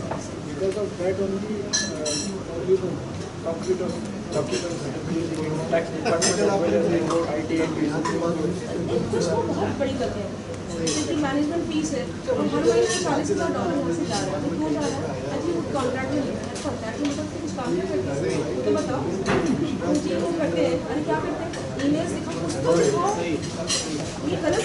Because of that only, you complete on tax department as well as IT and कुछ तो बहुत बड़ी गलती है क्योंकि मैनेजमेंट फीस है तो हर महीने $40,000 यहाँ से जा रहा है क्यों जा रहा है अच्छी कॉन्ट्रैक्ट में कॉन्ट्रैक्ट में मतलब कुछ काम नहीं करते तो बताओ हम चीज़ वो करते हैं अरे क्या करते हैं ईमेल्स दिखाओ कुछ तो दिखाओ ये गलत